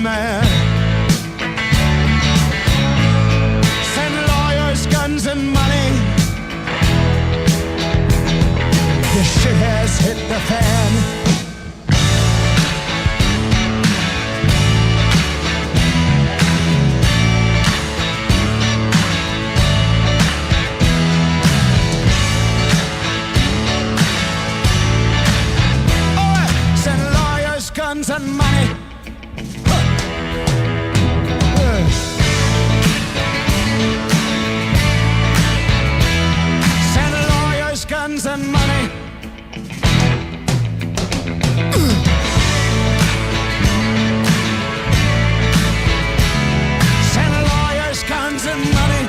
man. Send lawyers, guns, and money. The shit has hit the fan. Guns and money. Send lawyers, guns and money. Send lawyers, guns and money.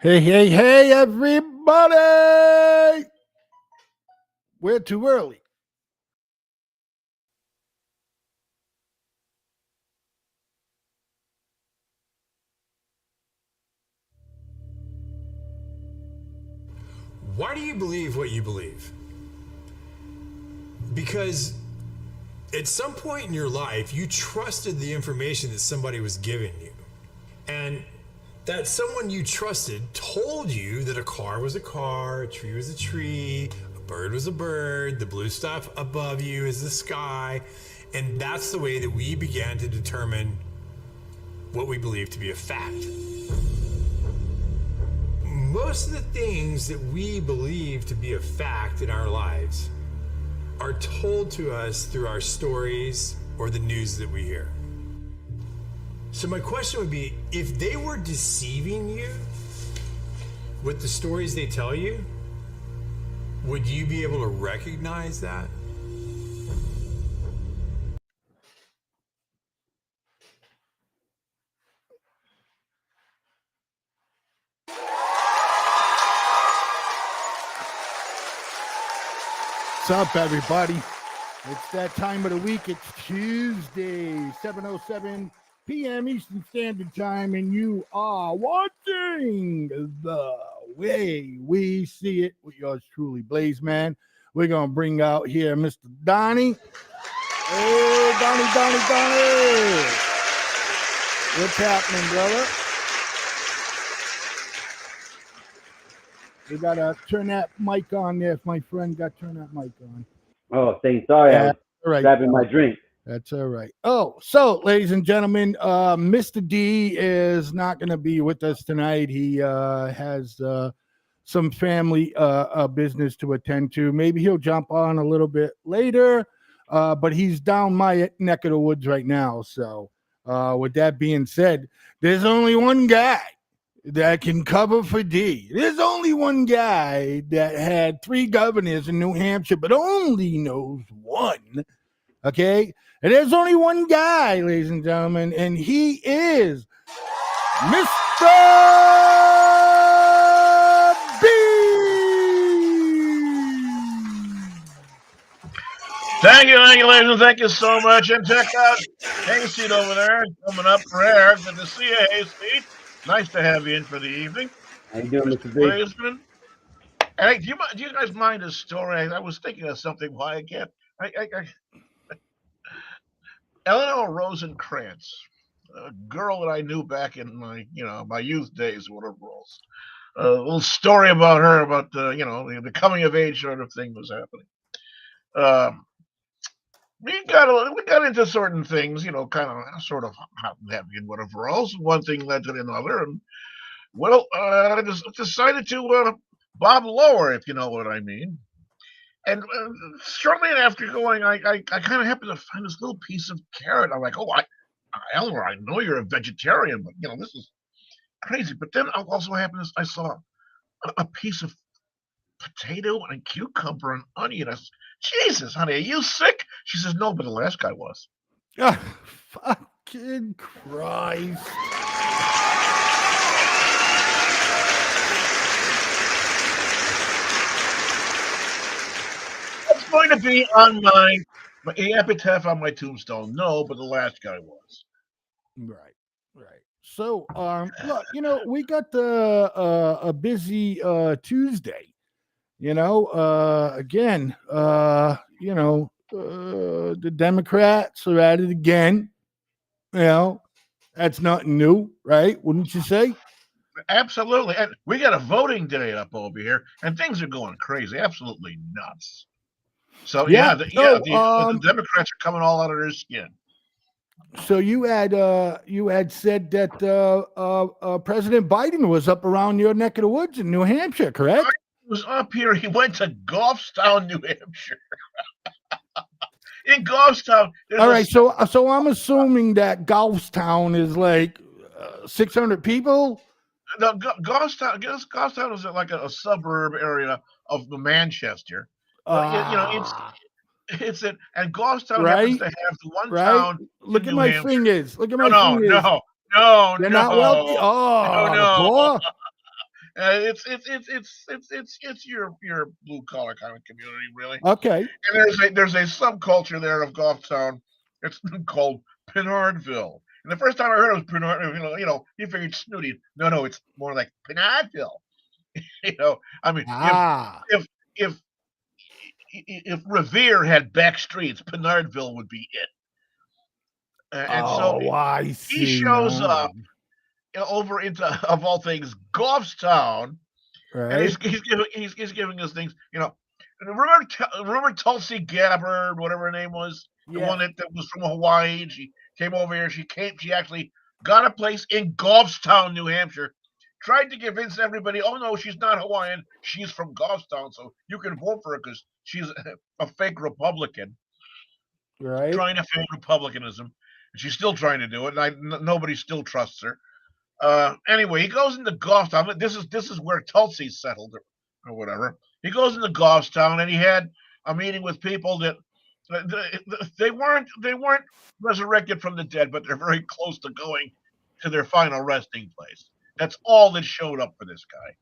Hey, everybody! We're too early. Why do you believe what you believe? Because at some point in your life, you trusted the information that somebody was giving you. And that someone you trusted told you that a car was a car, a tree was a tree, a bird was a bird, the blue stuff above you is the sky. And that's the way that we began to determine what we believe to be a fact. Most of the things that we believe to be a fact in our lives are told to us through our stories or the news that we hear. So my question would be, if they were deceiving you with the stories they tell you, would you be able to recognize that? What's up, everybody? It's that time of the week. It's Tuesday, 7:07 p.m. Eastern Standard Time, and you are watching The Way We See It with yours truly, Blaze Man. We're going to bring out here Mr. Donnie. Hey, Donnie. What's happening, brother? We got to turn that mic on there. If my friend got to turn that mic on. Oh, sorry. I was grabbing my drink. That's all right. Oh, so, ladies and gentlemen, Mr. D is not going to be with us tonight. He has some family business to attend to. Maybe he'll jump on a little bit later, but he's down my neck of the woods right now. So, with that being said, there's only one guy that can cover for D. There's only one guy that had 3 governors in New Hampshire, but only knows one. Okay? And there's only one guy, ladies and gentlemen, and he is Mr. Thank you, ladies, and thank you so much. And check out Hayseed over there coming up for air. Good to see you, Hayseed. Nice to have you in for the evening. How you doing, Mr. Mr. B? Blazeman. Hey, do you guys mind a story? I was thinking of something. Why I can't. Eleanor Rosencrantz, a girl that I knew back in my youth days, whatever else. A little story about her, about the coming of age sort of thing was happening. Um, we got into certain things, kind of sort of happy and whatever else. One thing led to another, and well, I just decided to bob lower, if you know what I mean. And shortly after going, I kind of happened to find this little piece of carrot. I'm like, oh, Eleanor, I know you're a vegetarian, but this is crazy. But then also happened is I saw a piece of potato and cucumber and onion. I said, Jesus, honey, are you sick? She says, no, but the last guy was. Fucking Christ. It's going to be on my epitaph on my tombstone. No, but the last guy was. Right. So, look, we got a busy Tuesday. Again, the Democrats are at it again. That's nothing new, right? Wouldn't you say? Absolutely. And we got a voting day up over here, and things are going crazy, absolutely nuts. So the Democrats are coming all out of their skin. So you had said that President Biden was up around your neck of the woods in New Hampshire, correct? He was up here. He went to Goffstown, New Hampshire. In Goffstown. All right, so I'm assuming that Goffstown is like 600 people. No, Goffstown is like a suburb area of Manchester. It's it, and Goffstown happens to have the one town. Look at New my Hampshire. fingers. Look at my fingers. No, they're not wealthy. Oh, no. It's your blue collar kind of community, really. Okay. And there's a subculture there of Goffstown. It's called Pinardville. And the first time I heard it was Pinard, you figured snooty. No, it's more like Pinardville. I mean, if Revere had back streets, Pinardville would be it. I see. He shows up over into, of all things, Goffstown, right? And he's giving us things. Remember Tulsi Gabbard, whatever her name was, the one that was from Hawaii. She came over here. She actually got a place in Goffstown, New Hampshire. Tried to convince everybody, oh no, she's not Hawaiian. She's from Goffstown, so you can vote for her because she's a fake Republican, right? Trying to fake republicanism. She's still trying to do it, and nobody still trusts her. Anyway, he goes into Goffstown. This is where Tulsi settled, or whatever. He goes into Goffstown, and he had a meeting with people that they weren't resurrected from the dead, but they're very close to going to their final resting place. That's all that showed up for this guy.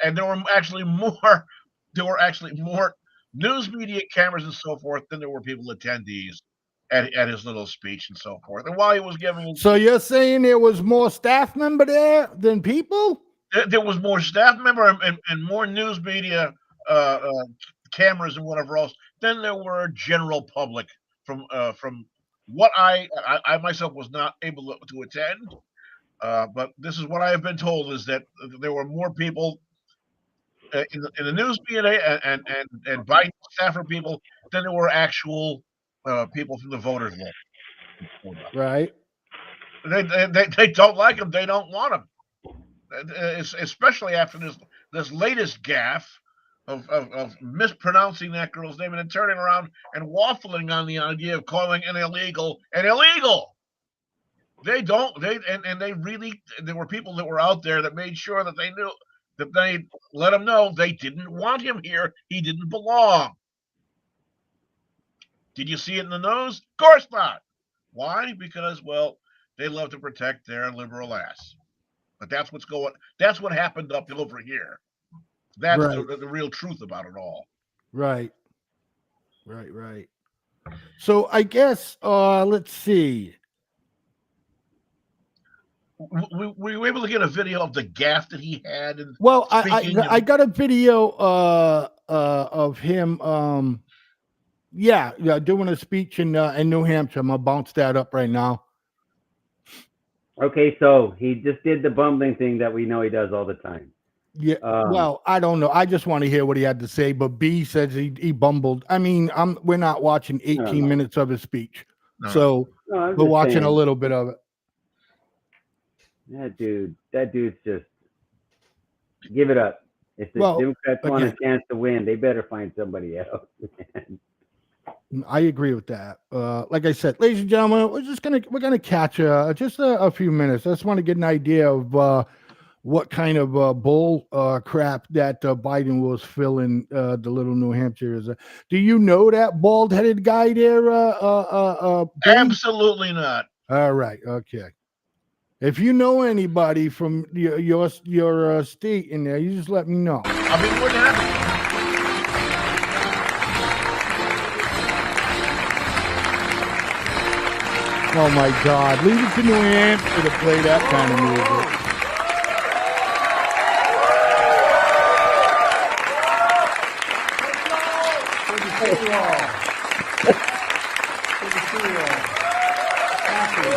And there were actually more news media cameras and so forth than there were people attendees at his little speech and so forth. And while he was giving So you're saying there was more staff member there than people? There was more staff member and more news media cameras and whatever else than there were general public from what I myself was not able to attend. But this is what I have been told, is that there were more people in the news media and Biden staffer people than there were actual people from the voters list. Right. They don't like him. They don't want him. Especially after this latest gaffe of mispronouncing that girl's name and then turning around and waffling on the idea of calling an illegal an illegal. They really, there were people that were out there that made sure that they knew, that they let him know they didn't want him here. He didn't belong. Did you see it in the news? Of course not. Why? Because, well, they love to protect their liberal ass. But that's what happened up over here. That's the real truth about it all. Right. So I guess let's see. Were you able to get a video of the gaffe that he had? And well, I got a video of him doing a speech in New Hampshire. I'm gonna bounce that up right now. Okay, so he just did the bumbling thing that we know he does all the time. Yeah. Well, I don't know. I just want to hear what he had to say. But B says he bumbled. I mean, we're not watching 18 minutes of his speech, so we're watching a little bit of it. That dude's just give it up. If the Democrats want a chance to win, they better find somebody else. I agree with that. Like I said, ladies and gentlemen, we're gonna catch just a few minutes. I just want to get an idea of what kind of bull crap that Biden was filling the little New Hampshire is. Do you know that bald-headed guy there? Absolutely not. All right, okay. If you know anybody from your state in there, you just let me know. I mean, what happened? Oh my God! Leave it to New Hampshire to play that kind of music. Good to see you all. Good to see you all. Thank you.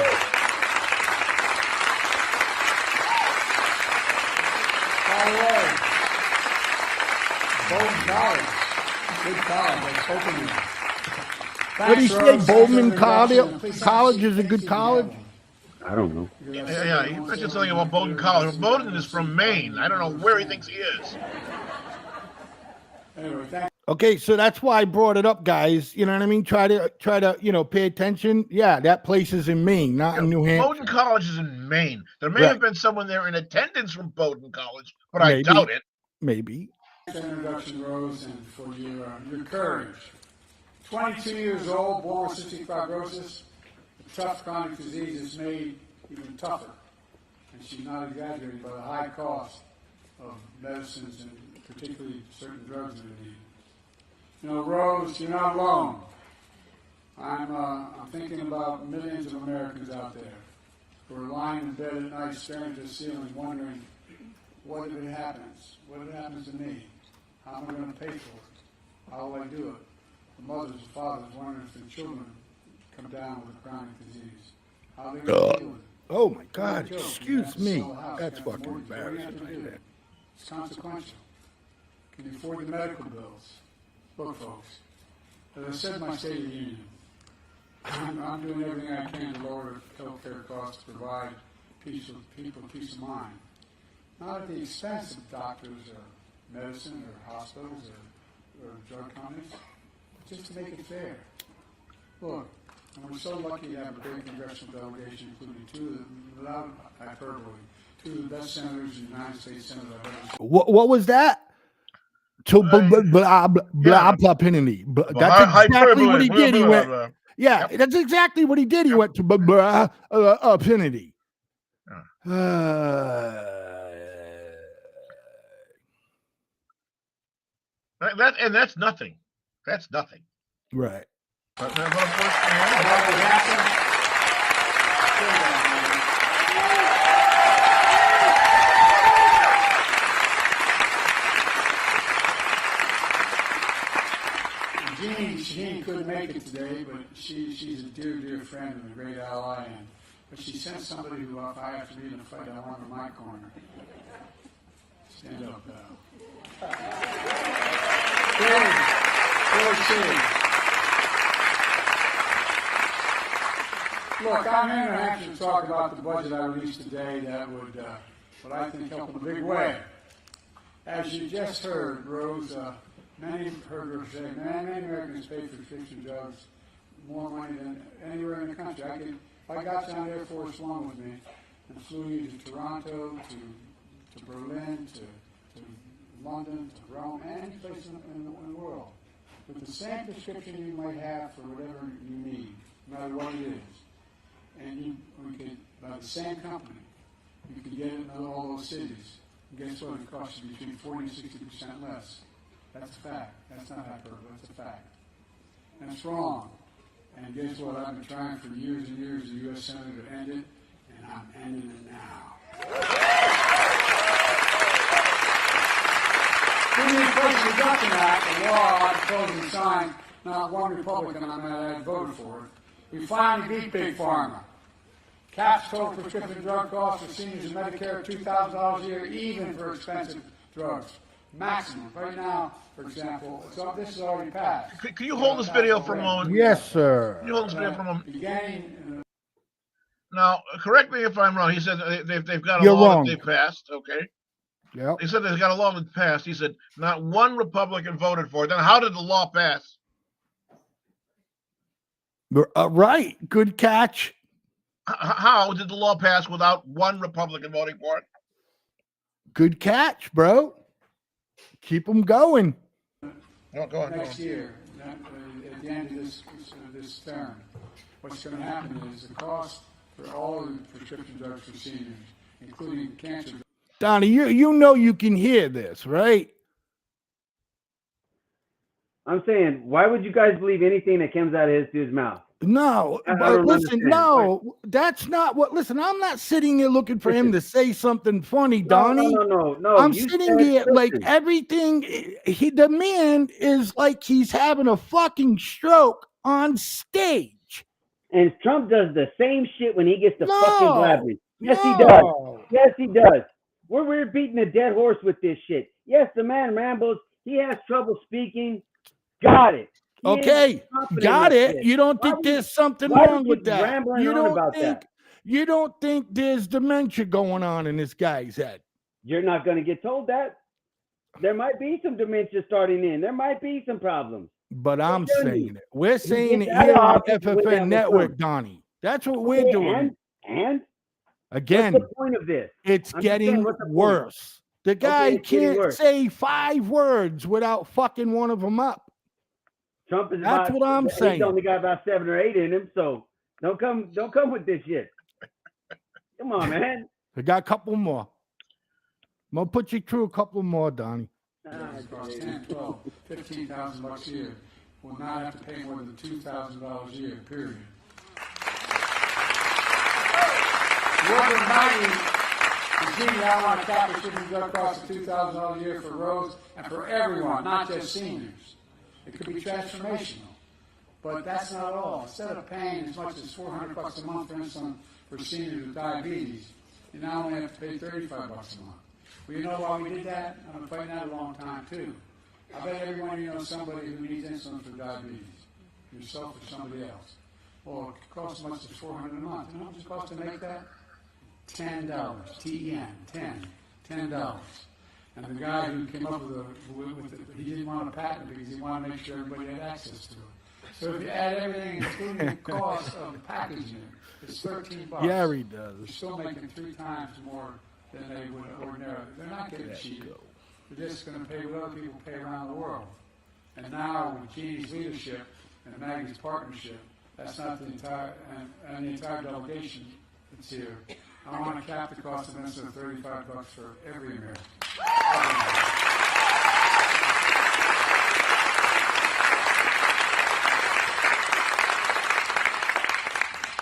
By the way, Bowman College, good college, I spoke to you. What do you say? Bowman College is a good college? I don't know. Yeah, he mentioned something about Bowdoin College. Bowdoin is from Maine. I don't know where he thinks he is. Anyway, okay, so that's why I brought it up, guys. You know what I mean? Try to pay attention. Yeah, that place is in Maine, not in New Hampshire. Bowdoin College is in Maine. There may have been someone there in attendance from Bowdoin College, but I doubt it. Maybe. Introduction, Rose, and for your courage. 22 years old, born with cystic fibrosis, a tough chronic disease is made even tougher. And she's not exaggerating by the high cost of medicines and particularly certain drugs that are needed. You know, Rose, you're not alone. I'm thinking about millions of Americans out there who are lying in bed at night staring to the ceiling wondering, what if it happens? What if it happens to me? How am I going to pay for it? How will I do it? The mothers and fathers wondering if their children come down with a chronic disease. How are they going to deal with it? Oh my God, excuse me. That's fucking embarrassing. It's consequential. Can you afford the medical bills? Look, folks, as I said in my State of the Union, I'm doing everything I can to lower health care costs to provide peace of mind. Not at the expense of doctors or medicine or hospitals or drug companies, but just to make it fair. Look, and we're so lucky to have a great congressional delegation, including without hyperbole, two of the best senators in the United States Senate I've ever seen. What was that? To blah penny. That's exactly what he did. He went. Yeah, that's exactly what he did. He went to penny. That's nothing. That's nothing. Right. Jean couldn't make it today, but she's a dear friend and a great ally. But she sent somebody who, if I have to be in a fight, I want her in my corner. Stand up, Look, I'm in New Hampshire to talk about the budget I released today that would, what I think, help in a big way. As you just heard, Rose, many Americans pay for prescription drugs more money than anywhere in the country. If I got you on Air Force One with me and flew you to Toronto, to Berlin, to London, to Rome, any place in the world, with the same prescription you might have for whatever you need, no matter what it is, and we could, by the same company, you can get it in all those cities. And guess what? It costs you between 40 and 60% less. That's a fact. That's not hyperbole. That's a fact. And it's wrong. And guess what? I've been trying for years and years, the U.S. Senator, to end it, and I'm ending it now. In the Inflation Reduction Act, a law I proposed and signed, not one Republican I had voted for it, we finally beat Big Pharma. Caps total prescription drug costs for seniors in Medicare $2,000 a year, even for expensive drugs. Maximum. Right now, for example, this is already passed. Can you hold this video for a moment? Yes, sir. Can you hold this video for a moment? Beginning. Now, correct me if I'm wrong. He said they've got a You're law wrong. that they passed. Okay. Yep. He said they've got a law that passed. He said not one Republican voted for it. Then how did the law pass? Right. Good catch. How did the law pass without one Republican voting for it? Good catch, bro. Keep them going. No, go on. Next year, at the end of this term, what's going to happen is the cost for all of the prescription drugs for seniors, including cancer. Donnie, you know you can hear this, right? I'm saying, why would you guys believe anything that comes out of his dude's mouth? No, I but don't listen, understand. no, that's not what. Listen, I'm not sitting here looking for him to say something funny, Donnie. No. I'm you sitting said, here like listen. everything. The man is like he's having a fucking stroke on stage. And Trump does the same shit when he gets to fucking blabbing. Yes, no. he does. Yes, he does. We're beating a dead horse with this shit. Yes, the man rambles. He has trouble speaking. Got it. He Okay, got it. shit. You don't Why think would there's something why wrong would with you that? rambling You on don't about think that? you don't think there's dementia going on in this guy's head? You're not going to get told that. There might be some dementia starting in. There might be some problems. But I'm telling saying you. it. We're saying it gets out here of on office when that FFN will Network, come. Donnie. That's what we're doing. And Again, what's the point of this? it's I'm just saying, getting what's the point? worse. The guy it's getting can't worse. say 5 words without fucking one of them up. Trump is That's what I'm saying. He's only got about 7 or 8 in him, so don't come with this shit. Come on, man. I got a couple more. I'm gonna put you through a couple more, Donnie. It costs 10, 12, 15,000 bucks a year. Will not have to pay more than $2,000 a year, period. Working 90, continue, I want to cap prescription drug costs of $2,000 a year for roads and for everyone, not just seniors. It could be transformational. But that's not all. Instead of paying as much as $400 bucks a month for insulin for seniors with diabetes, you now only have to pay $35 bucks a month. Well, you know why we did that? I've been fighting that a long time, too. I bet everyone you know somebody who needs insulin for diabetes, yourself or somebody else. Well, it costs as much as $400 a month. You know how much it costs to make that? $10. T-E-N, $10. And the guy who came up with it, he didn't want a patent because he wanted to make sure everybody had access to it. So if you add everything, including the cost of the packaging, it's $13. Yeah, he does. They're still making 3 times more than they would ordinarily. They're not getting cheated. They're just going to pay what other people pay around the world. And now, with Jeannie's leadership and Maggie's partnership, that's not the entire, and the entire delegation that's here. I want to cap the cost of insulin at $35 for every American.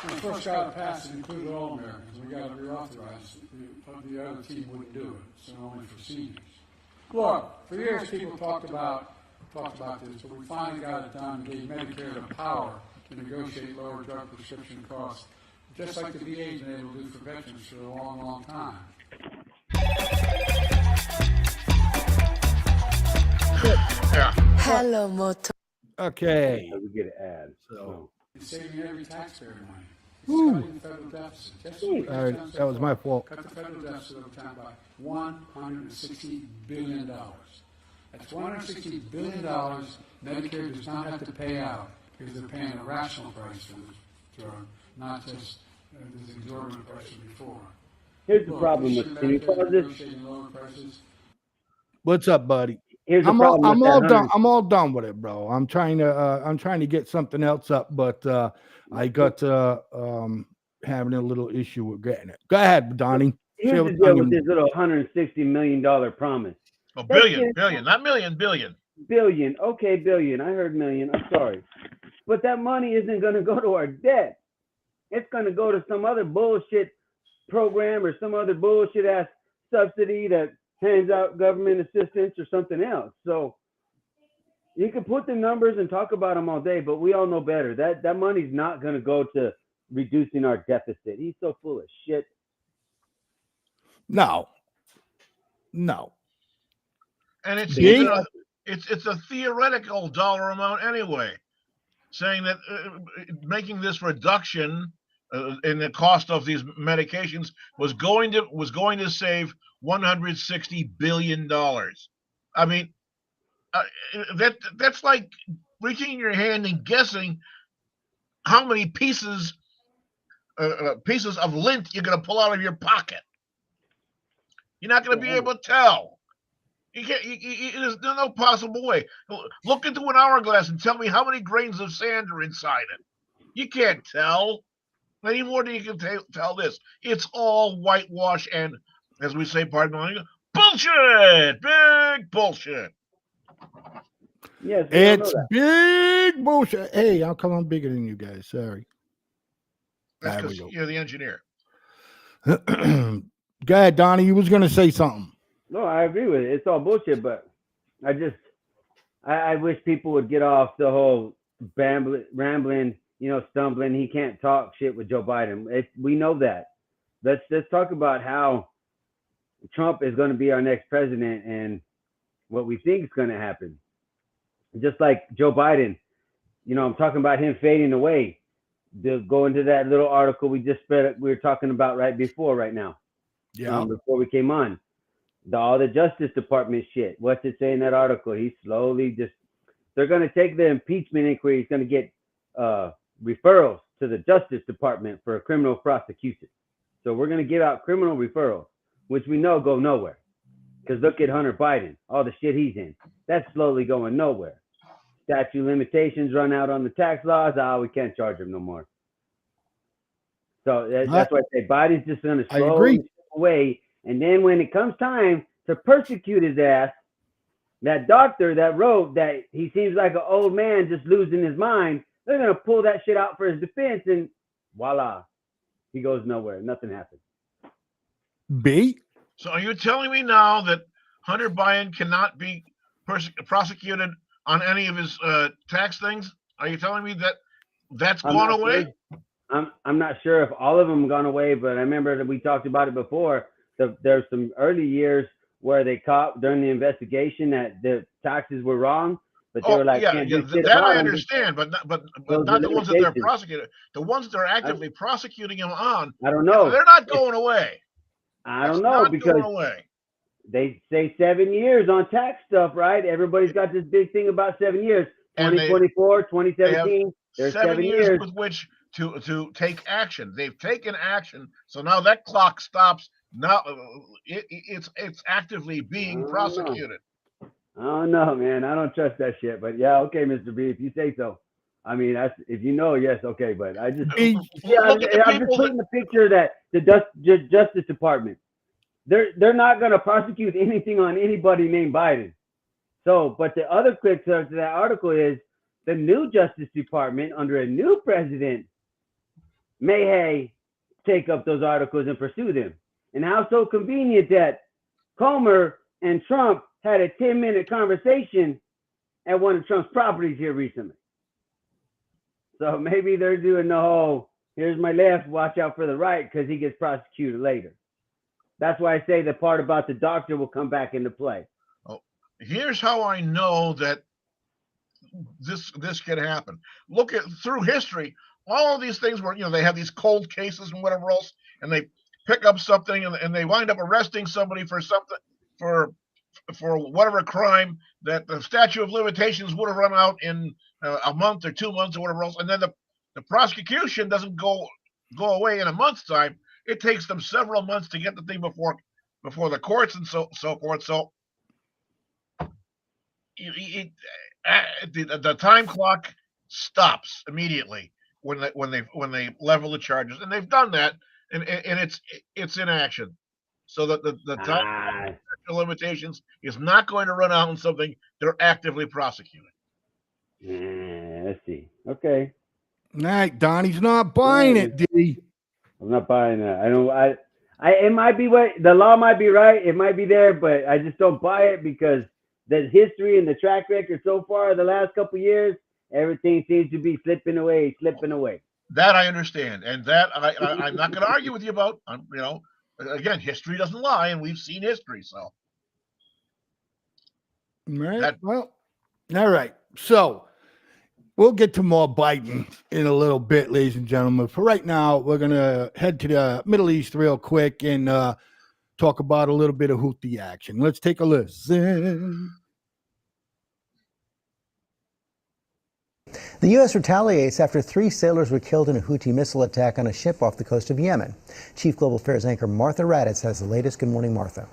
When the first got it passed, it included all Americans. We got to reauthorize it. The other team wouldn't do it, so only for seniors. Look, for years people talked about this, but we finally got it done and gave Medicare the power to negotiate lower drug prescription costs, just like the VA has been able to do for veterans for a long, long time. Yeah. Hello, Moto. Okay. So we get an ad. So It's saving every taxpayer money. It's cutting the federal deficit. Just what all right, that was my fault. Cut the federal deficit over time by $160 billion. That's $160 billion Medicare does not have to pay out because they're paying a rational price for this drug, not just this exorbitant price from before. Here's the problem with. Can you pause this? Negotiating lower prices. What's up, buddy? Here's the I'm problem. all with that done. 100 I'm all done with it, bro. I'm trying to get something else up, but I got having a little issue with getting it. Go ahead, Donnie. Here's Share the what's deal on your with this mind. little $160 million promise. A That billion, shit- billion, not million, billion. Billion. Okay, billion. I heard million. I'm sorry. But that money isn't going to go to our debt. It's going to go to some other bullshit program or some other bullshit ass subsidy that hands out government assistance or something else. So you can put the numbers and talk about them all day, but we all know better. That money's not going to go to reducing our deficit. He's so full of shit. No. And it's B? even it's a theoretical dollar amount anyway, saying that making this reduction in the cost of these medications was going to save $160 billion. I mean, that's like reaching in your hand and guessing how many pieces of lint you're going to pull out of your pocket. You're not going to be able to tell. You can't. There's no possible way. Look into an hourglass and tell me how many grains of sand are inside it. You can't tell any more than you can tell this. It's all whitewash and, as we say, pardon my language, bullshit. Big bullshit. Yes, we all know It's that. big bullshit. Hey, how come I'm bigger than you guys? Sorry. That's There we because go. you're the engineer. Go ahead, Donnie. You was gonna say something. No, I agree with it. It's all bullshit, but I wish people would get off the whole rambling, stumbling. He can't talk shit with Joe Biden. We know that. Let's talk about how Trump is going to be our next president and what we think is going to happen. Just like Joe Biden, I'm talking about him fading away. Go into that little article we were talking about right now. Yeah. Before we came on. All the Justice Department shit. What's it say in that article? He's slowly they're going to take the impeachment inquiry. He's going to get referrals to the Justice Department for a criminal prosecution. So we're going to give out criminal referrals, which we know go nowhere. Because look at Hunter Biden, all the shit he's in. That's slowly going nowhere. Statute limitations run out on the tax laws. We can't charge him no more. So that's why I say Biden's just going to slowly step away. And then when it comes time to persecute his ass, that doctor that wrote that he seems like an old man just losing his mind, they're going to pull that shit out for his defense, and voila, he goes nowhere. Nothing happens. B? So are you telling me now that Hunter Biden cannot be prosecuted on any of his tax things? Are you telling me that that's gone away? Sure. I'm not sure if all of them gone away, but I remember that we talked about it before. There's some early years where they caught during the investigation that the taxes were wrong, but they were like, yeah, can't do shit that about I them. understand, but not the ones that they're prosecuting. The ones that they're actively prosecuting him on, I don't know. They're not going away. I don't know because they say 7 years on tax stuff, right? Everybody's got this big thing about 7 years. 2024, 2017. There's 7 years with which to take action. They've taken action, so now that clock stops. Now it's actively being prosecuted. I don't know, man. I don't trust that shit. But yeah, okay, Mr. B, if you say so. I mean, if you know, yes, okay. But I just I'm just putting the picture that the Justice Department, they're not going to prosecute anything on anybody named Biden. So, but the other quick to that article is the new Justice Department under a new president may take up those articles and pursue them. And how so convenient that Comer and Trump had a 10-minute conversation at one of Trump's properties here recently. So maybe they're doing the whole, here's my left, watch out for the right, because he gets prosecuted later. That's why I say the part about the doctor will come back into play. Here's how I know that this can happen. Look at through history, all of these things where they have these cold cases and whatever else, and they pick up something and they wind up arresting somebody for something for whatever crime that the statute of limitations would have run out in a month or 2 months or whatever else, and then the prosecution doesn't go away in a month's time. It takes them several months to get the thing before the courts and so forth. So the time clock stops immediately when they level the charges, and they've done that, and it's in action. so that the time limitations is not going to run out on something they're actively prosecuting. Let's see. Okay. All right, Donnie's not buying it, D. I'm not buying that. I don't. It might be what the law might be right. It might be there, but I just don't buy it because the history and the track record so far the last couple of years, everything seems to be slipping away. That I understand, and that I'm not going to argue with you about. Again, history doesn't lie, and we've seen history. So, All right. Well, all right. So we'll get to more Biden in a little bit, ladies and gentlemen. For right now, we're going to head to the Middle East real quick and talk about a little bit of Houthi action. Let's take a listen. The U.S. retaliates after 3 sailors were killed in a Houthi missile attack on a ship off the coast of Yemen. Chief Global Affairs anchor Martha Raddatz has the latest. Good morning, Martha.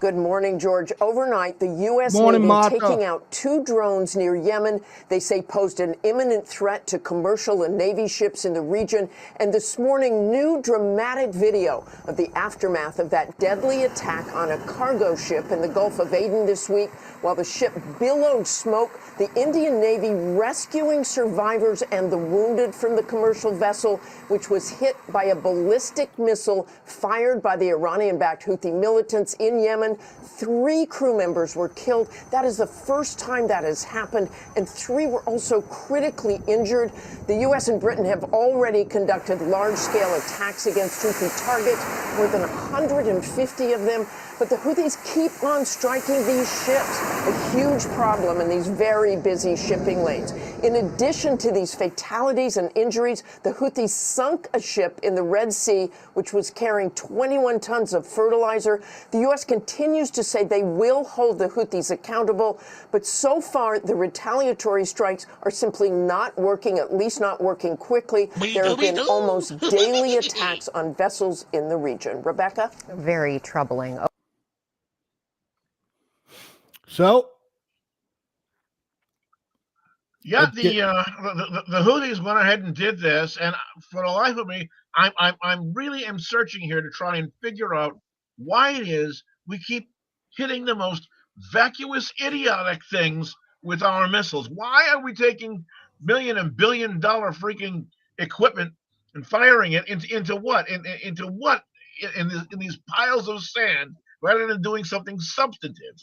Good morning, George. Overnight, the U.S. Navy taking out 2 drones near Yemen. They say posed an imminent threat to commercial and Navy ships in the region. And this morning, new dramatic video of the aftermath of that deadly attack on a cargo ship in the Gulf of Aden this week. While the ship billowed smoke, the Indian Navy rescuing survivors and the wounded from the commercial vessel, which was hit by a ballistic missile fired by the Iranian-backed Houthi militants in Yemen. 3 crew members were killed. That is the first time that has happened, and 3 were also critically injured. The U.S. and Britain have already conducted large-scale attacks against Houthi targets, more than 150 of them. But the Houthis keep on striking these ships, a huge problem in these very busy shipping lanes. In addition to these fatalities and injuries, the Houthis sunk a ship in the Red Sea, which was carrying 21 tons of fertilizer. The U.S. continues to say they will hold the Houthis accountable, but so far the retaliatory strikes are simply not working, at least not working quickly. There have been almost daily attacks on vessels in the region. Rebecca? Very troubling. So, yeah, the Houthis went ahead and did this, and for the life of me, I'm really searching here to try and figure out why it is we keep hitting the most vacuous, idiotic things with our missiles. Why are we taking million and billion dollar freaking equipment and firing it into what? Into what in these piles of sand rather than doing something substantive?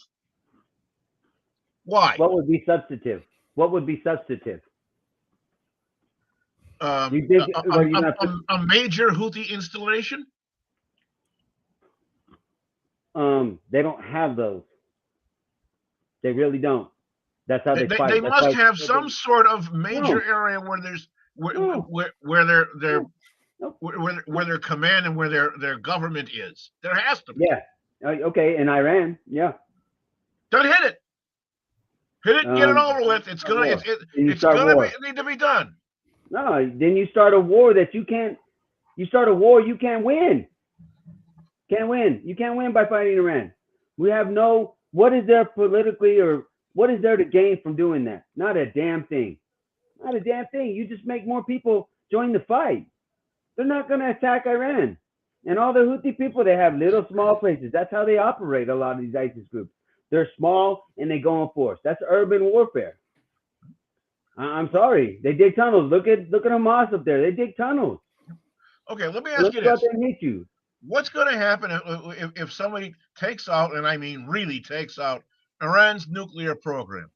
Why? What would be substantive? A major Houthi installation? They don't have those. They really don't. That's how they fight. They must have some sort of major area where there's where their command and where their government is. There has to be. Yeah. Okay. In Iran. Yeah. Don't hit it. Hit it and get it over with. It's gonna need to be done. No, then you start a war that you can't. You start a war you can't win. Can't win. You can't win by fighting Iran. We have no. What is there politically, or what is there to gain from doing that? Not a damn thing. Not a damn thing. You just make more people join the fight. They're not going to attack Iran. And all the Houthi people, they have little small places. That's how they operate. A lot of these ISIS groups. They're small and they go in force. That's urban warfare. I'm sorry. They dig tunnels. Look at Hamas up there. They dig tunnels. Okay, let me ask you this. They hate you. What's going to happen if somebody takes out, and I mean really takes out, Iran's nuclear program?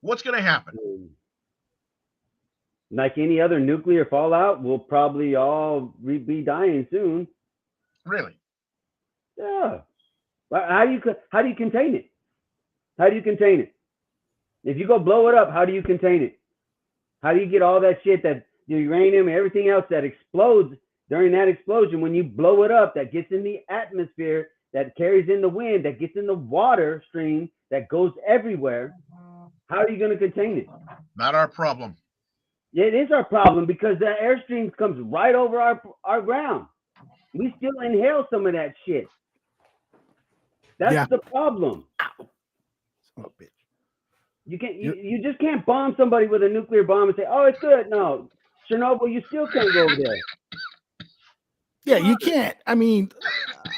What's going to happen? Like any other nuclear fallout, we'll probably all be dying soon. Really? Yeah. How do you contain it? How do you contain it? If you go blow it up, how do you contain it? How do you get all that shit, that the uranium and everything else that explodes during that explosion, when you blow it up, that gets in the atmosphere, that carries in the wind, that gets in the water stream, that goes everywhere? How are you going to contain it? Not our problem. It is our problem, because the airstream comes right over our ground. We still inhale some of that shit. That's the problem. Oh, bitch. You just can't bomb somebody with a nuclear bomb and say, oh, it's good. No, Chernobyl, you still can't go over there. Yeah, you can't. I mean,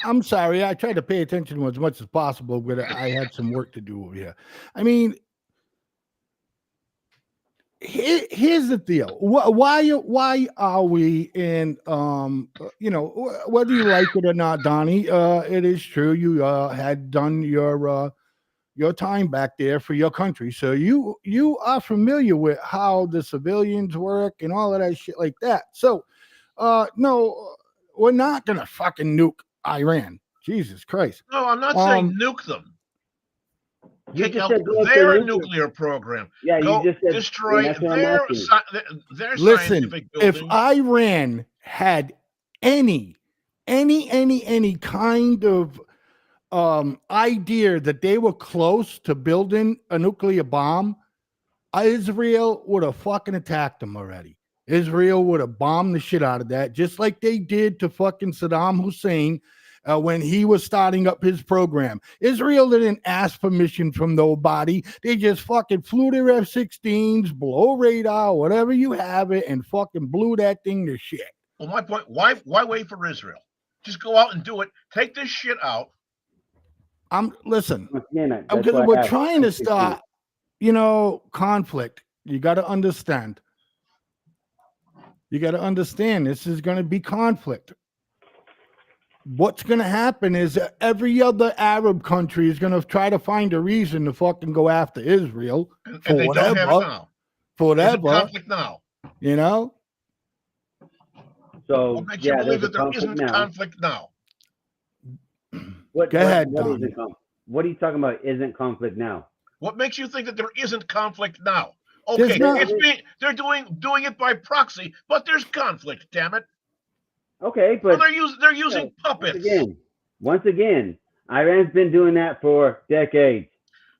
I'm sorry. I tried to pay attention as much as possible, but I had some work to do over here. I mean, here's the deal. Why are we in whether you like it or not, Donnie, it is true you had done your time back there for your country, so you are familiar with how the civilians work and all of that shit like that. So no, we're not gonna fucking nuke Iran. Jesus Christ. No, I'm not saying nuke them. You Take just out said go after their nuclear. nuclear program. Yeah, you Go just said, destroy and that's what I'm asking. their Listen, scientific if buildings. Iran had any kind of idea that they were close to building a nuclear bomb, Israel would have fucking attacked them already. Israel would have bombed the shit out of that, just like they did to fucking Saddam Hussein when he was starting up his program. Israel didn't ask permission from nobody. They just fucking flew their F-16s, below radar, whatever you have it, and fucking blew that thing to shit. Well, my point, why wait for Israel? Just go out and do it. Take this shit out. Listen, That's because why I we're asked. trying to start, conflict. You got to understand. You got to understand this is going to be conflict. What's going to happen is that every other Arab country is going to try to find a reason to fucking go after Israel And for they whatever. don't have it now. For There's a whatever. conflict now. You know? So, What makes you believe that there isn't conflict now? Go ahead, what Donnie. What are you talking about? Isn't conflict now? What makes you think that there isn't conflict now? Okay, they're doing it by proxy, but there's conflict. Damn it! Okay, but they're using puppets. Once again, Iran's been doing that for decades.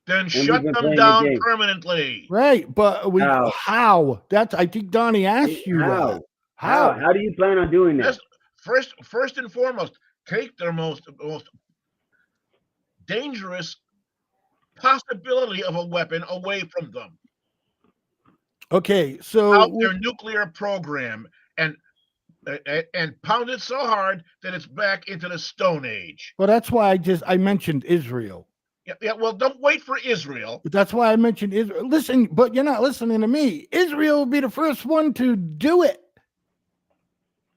Then shut them down permanently. Right, but how? That's I think Donnie asked you how? that. How? How do you plan on doing that? First and foremost, take their most dangerous possibility of a weapon away from them. Okay, so out their nuclear program and pound it so hard that it's back into the Stone Age. Well, that's why I mentioned Israel. Yeah. Well, don't wait for Israel. But that's why I mentioned Israel. Listen, but you're not listening to me. Israel will be the first one to do it.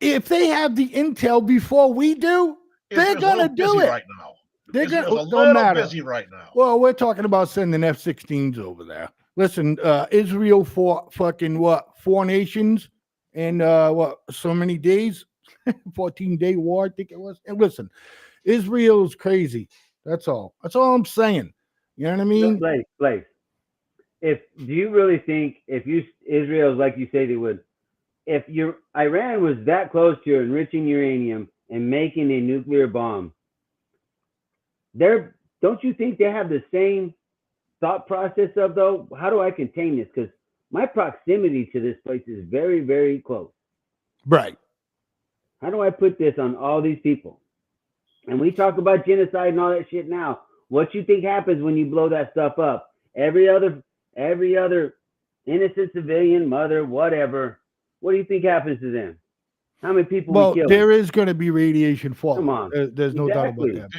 If they have the intel before we do, they're gonna do it right now. They're gonna a little busy right now. Well, we're talking about sending F-16s over there. Listen, Israel for fucking 4 nations and so many days, 14-day war, I think it was. And listen, Israel is crazy. That's all. That's all I'm saying. You know what I mean? Blake, do you really think Israel is like you say they would, if Iran was that close to enriching uranium and making a nuclear bomb, don't you think they have the same thought process of, though, how do I contain this? Because my proximity to this place is very, very close. Right. How do I put this on all these people? And we talk about genocide and all that shit now. What you think happens when you blow that stuff up? Every other innocent civilian, mother, whatever, what do you think happens to them? How many people we kill? There is going to be radiation fallout. Come on. There's no doubt about that.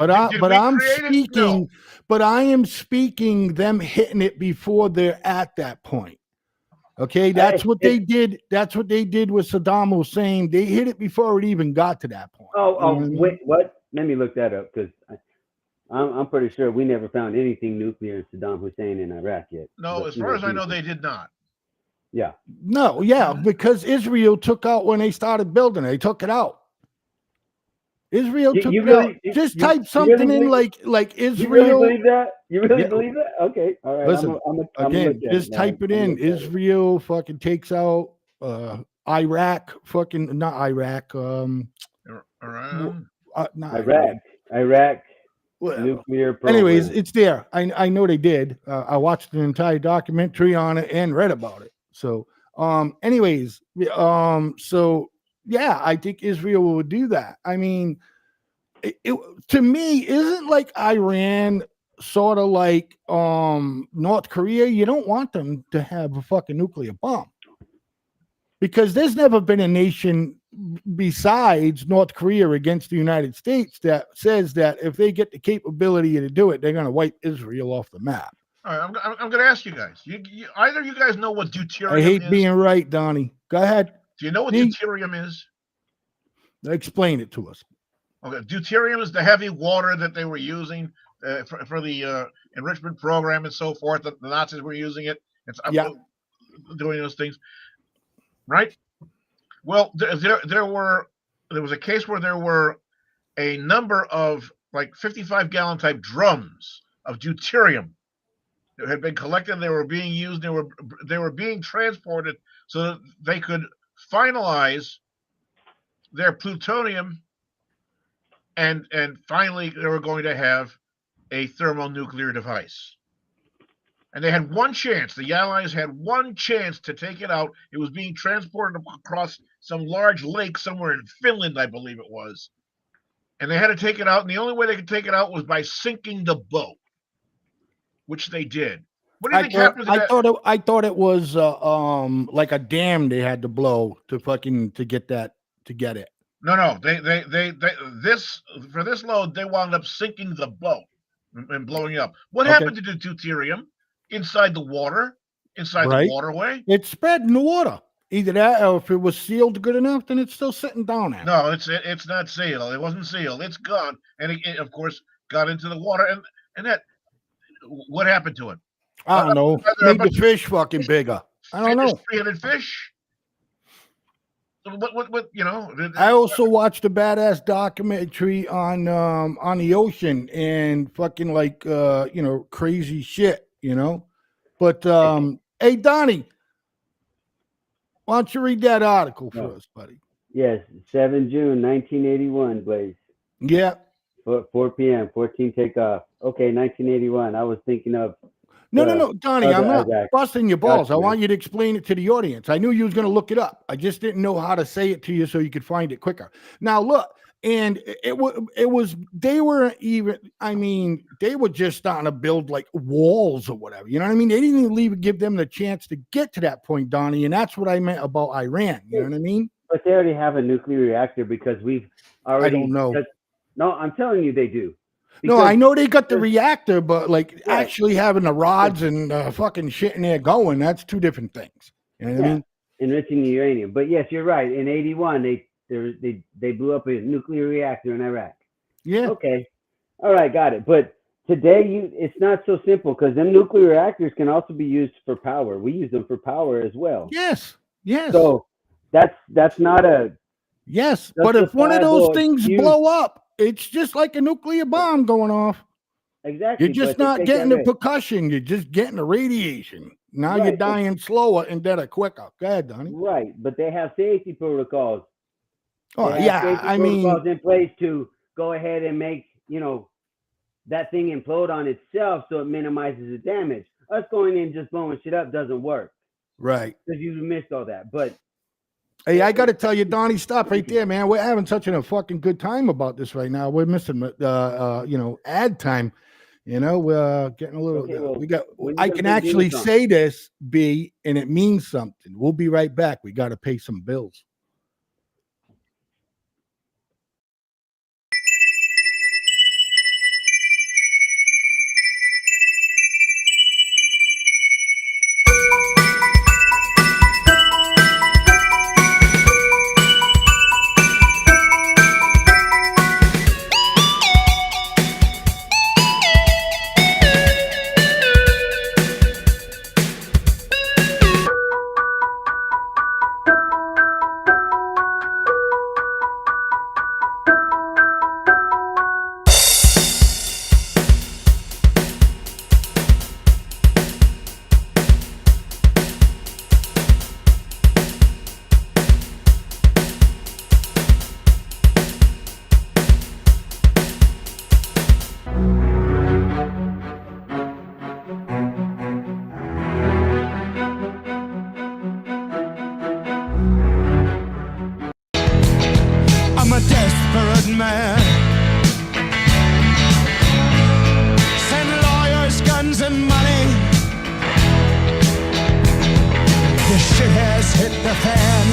But I am speaking them hitting it before they're at that point. Okay, that's what they did. That's what they did with Saddam Hussein. They hit it before it even got to that point. Wait, what? Let me look that up, because I'm pretty sure we never found anything nuclear in Saddam Hussein in Iraq yet. No, as far as I know, they did not. Yeah. No, yeah, because Israel took out when they started building it. They took it out. Israel took it out. Just type something in like Israel. You really believe that? You really believe that? Okay. All right. Listen, again, just type it in. Israel fucking takes out Iraq, fucking not Iraq. Iraq. Whatever. Nuclear program. Anyways, it's there. I know they did. I watched an entire documentary on it and read about it. So, anyways, so yeah, I think Israel will do that. I mean, to me, isn't like Iran sort of like North Korea? You don't want them to have a fucking nuclear bomb, because there's never been a nation besides North Korea against the United States that says that if they get the capability to do it, they're going to wipe Israel off the map. All right, I'm going to ask you guys. Either you guys know what deuterium I hate is? being right, Donnie. Go ahead. Do you know what deuterium is? Explain it to us. Okay, deuterium is the heavy water that they were using for the enrichment program and so forth. The Nazis were using it. It's doing those things, right? Well, there was a case where there were a number of like 55-gallon type drums of deuterium that had been collected. They were being used. They were being transported so that they could finalize their plutonium, and finally they were going to have a thermonuclear device. And they had one chance. The Allies had one chance to take it out. It was being transported across some large lake somewhere in Finland, I believe it was. And they had to take it out, and the only way they could take it out was by sinking the boat, which they did. What do you think happened to that? I thought it was like a dam they had to blow to get it. No. They for this load they wound up sinking the boat and blowing up. What happened to the deuterium inside the water, inside the waterway? It spread in the water. Either that, or if it was sealed good enough, then it's still sitting down there. No, it's not sealed. It wasn't sealed. It's gone, and it of course got into the water. And that, what happened to it? I don't know. Made the fish fucking bigger. I don't know. 300 fish. What you know? I also watched a badass documentary on the ocean and fucking like crazy shit, But hey Donnie, why don't you read that article for us, buddy? Yes, 7 June 1981, Blaze. Yeah. 4 p.m. 14 takeoff. Okay, 1981. I was thinking of. No, Donnie, I'm not busting your balls. I want you to explain it to the audience. I knew you was going to look it up. I just didn't know how to say it to you so you could find it quicker. Now, look, and they were just starting to build like walls or whatever. You know what I mean? They didn't even give them the chance to get to that point, Donnie. And that's what I meant about Iran. You know what I mean? But they already have a nuclear reactor because we've already. I don't know. No, I'm telling you they do. No, I know they got the reactor, but like actually having the rods and fucking shit in there going, that's two different things. You know what I mean? Enriching the uranium. But yes, you're right. In 81, they blew up a nuclear reactor in Iraq. Yeah. Okay. All right, got it. But today, it's not so simple because them nuclear reactors can also be used for power. We use them for power as well. Yes. So that's not a. Yes, but if one of those things blow up, it's just like a nuclear bomb going off. Exactly. You're just not getting the percussion. You're just getting the radiation. Now you're dying slower instead of quicker. Go ahead, Donnie. Right, but they have safety protocols. Oh, yeah. I mean, protocols in place to go ahead and make, that thing implode on itself so it minimizes the damage. Us going in just blowing shit up doesn't work. Right. Because you missed all that. But hey, I got to tell you, Donnie, stop right there, man. We're having such a fucking good time about this right now. We're missing, ad time. We're getting a little. I can actually say this, B, and it means something. We'll be right back. We got to pay some bills. Shit has hit the fan.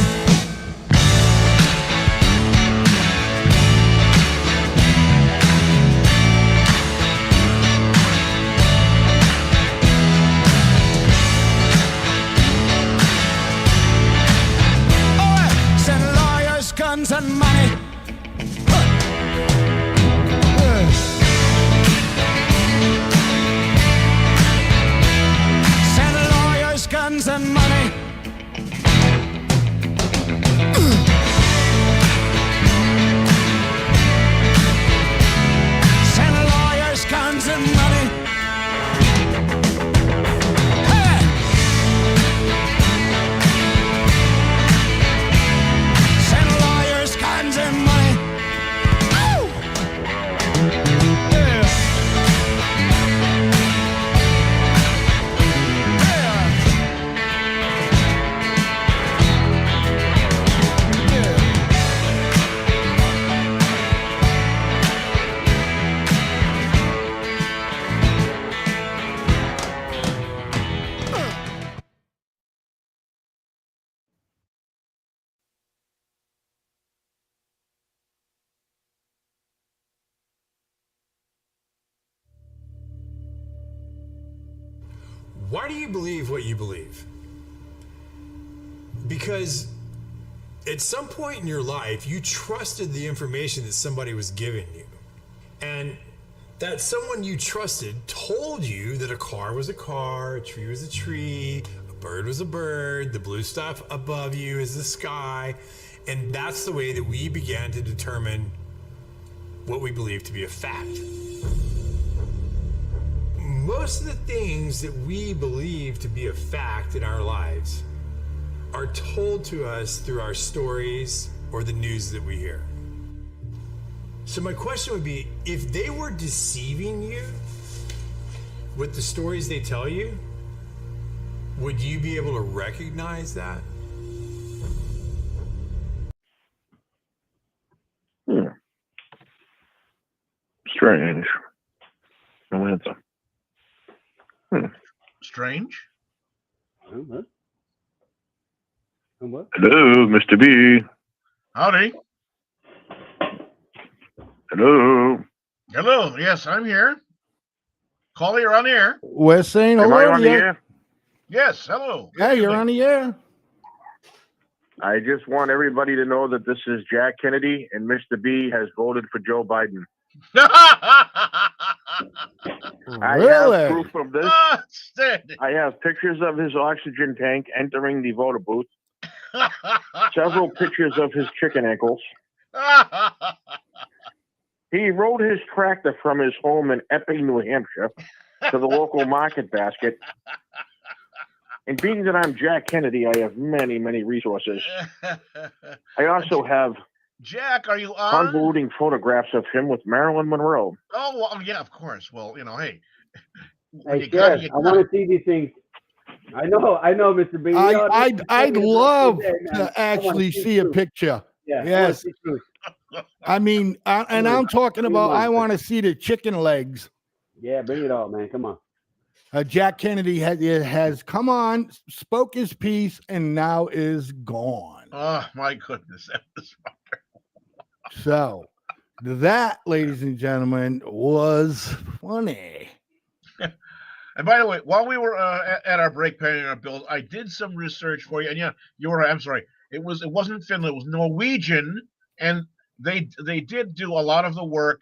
Why do you believe what you believe? Because at some point in your life, you trusted the information that somebody was giving you. And that someone you trusted told you that a car was a car, a tree was a tree, a bird was a bird, the blue stuff above you is the sky. And that's the way that we began to determine what we believe to be a fact. Most of the things that we believe to be a fact in our lives are told to us through our stories or the news that we hear. So my question would be, if they were deceiving you with the stories they tell you, would you be able to recognize that? Strange. No answer. Strange. What? What? Hello, Mr. B. Howdy. Hello. Hello. Yes, I'm here. Caller, you're on the air. We're saying Am I hello on to the you. air? Yes, hello. Yeah, you're on the air. I just want everybody to know that this is Jack Kennedy, and Mr. B has voted for Joe Biden. I have proof of this. I have pictures of his oxygen tank entering the voter booth. Several pictures of his chicken ankles. He rode his tractor from his home in Epping, New Hampshire, to the local market basket. And being that I'm Jack Kennedy, I have many, many resources. I also have Jack, are you on? convoluting photographs of him with Marilyn Monroe. Oh, well, yeah, of course. Well, you know, hey. Hey, Sheriff, I want to see these things. I know, Mr. B. I'd love to actually see a picture. Yeah, yes. I mean, and I'm talking about, I want to see the chicken legs. Yeah, bring it on, man. Come on. Jack Kennedy has come on, spoke his piece, and now is gone. Oh, my goodness. That was So that, ladies and gentlemen, was funny. And by the way, while we were at our break paying our bills, I did some research for you. And yeah, you were, I'm sorry, it wasn't Finland, it was Norwegian. And they did do a lot of the work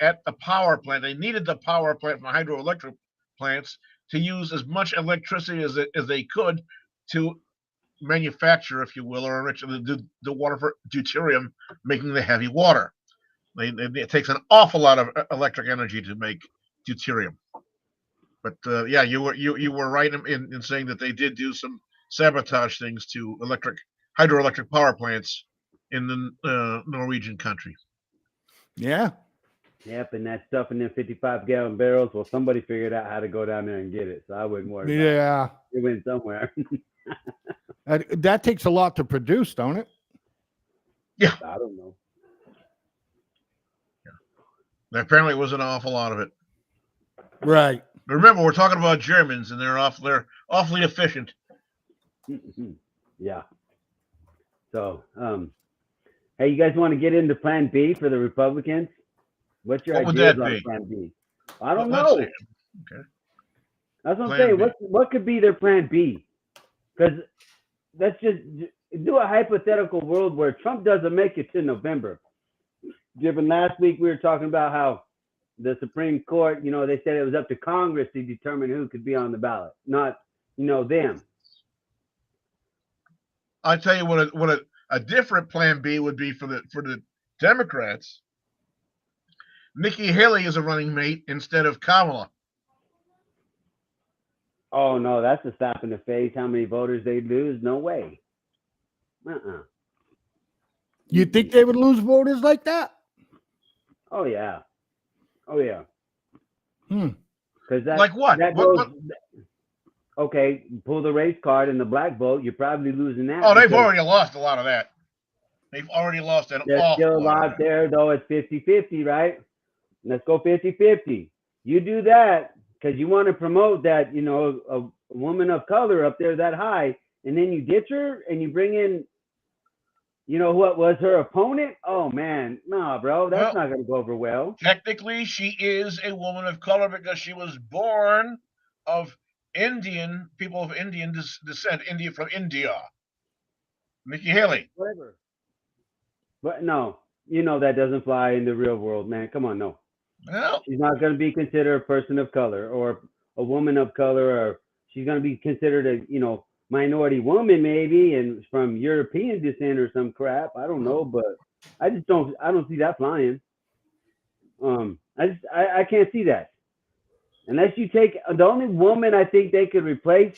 at the power plant. They needed the power plant from hydroelectric plants to use as much electricity as they could to manufacture, if you will, or enrich the water for deuterium, making the heavy water. It takes an awful lot of electric energy to make deuterium. But yeah, you were right in saying that they did do some sabotage things to hydroelectric power plants in the Norwegian country. Yeah. Yep, and that stuff in them 55-gallon barrels. Well, somebody figured out how to go down there and get it, so I wouldn't worry. Yeah, it went somewhere. That takes a lot to produce, don't it? Yeah, I don't know. Yeah, there apparently was an awful lot of it. Right. But remember, we're talking about Germans, and they're awfully efficient. Yeah. So, hey, you guys want to get into Plan B for the Republicans? What's your ideas on Plan B? I don't know. Okay. That's what I'm saying. What could be their Plan B? Because let's just do a hypothetical world where Trump doesn't make it to November. Given last week we were talking about how the Supreme Court, they said it was up to Congress to determine who could be on the ballot, not, them. I'll tell you what a different Plan B would be for the Democrats. Nikki Haley is a running mate instead of Kamala. Oh, no, that's a slap in the face. How many voters they lose? No way. You think they would lose voters like that? Oh, yeah. Because that, like what? That goes, okay, pull the race card and the black vote. You're probably losing that. Oh, they've already lost a lot of that. They've already lost an awful lot. There's still out there, though. It's 50-50, right? Let's go 50-50. You do that because you want to promote that, a woman of color up there that high, and then you ditch her and you bring in, what was her opponent? Oh, man. Nah, bro. That's not going to go over well. Technically, she is a woman of color because she was born of Indian people of Indian descent, from India. Nikki Haley. Whatever. But no, that doesn't fly in the real world, man. Come on, no. Well, She's not going to be considered a person of color or a woman of color, or she's going to be considered a, minority woman maybe, and from European descent or some crap. I don't know, but I don't see that flying. I can't see that. Unless you take the only woman I think they could replace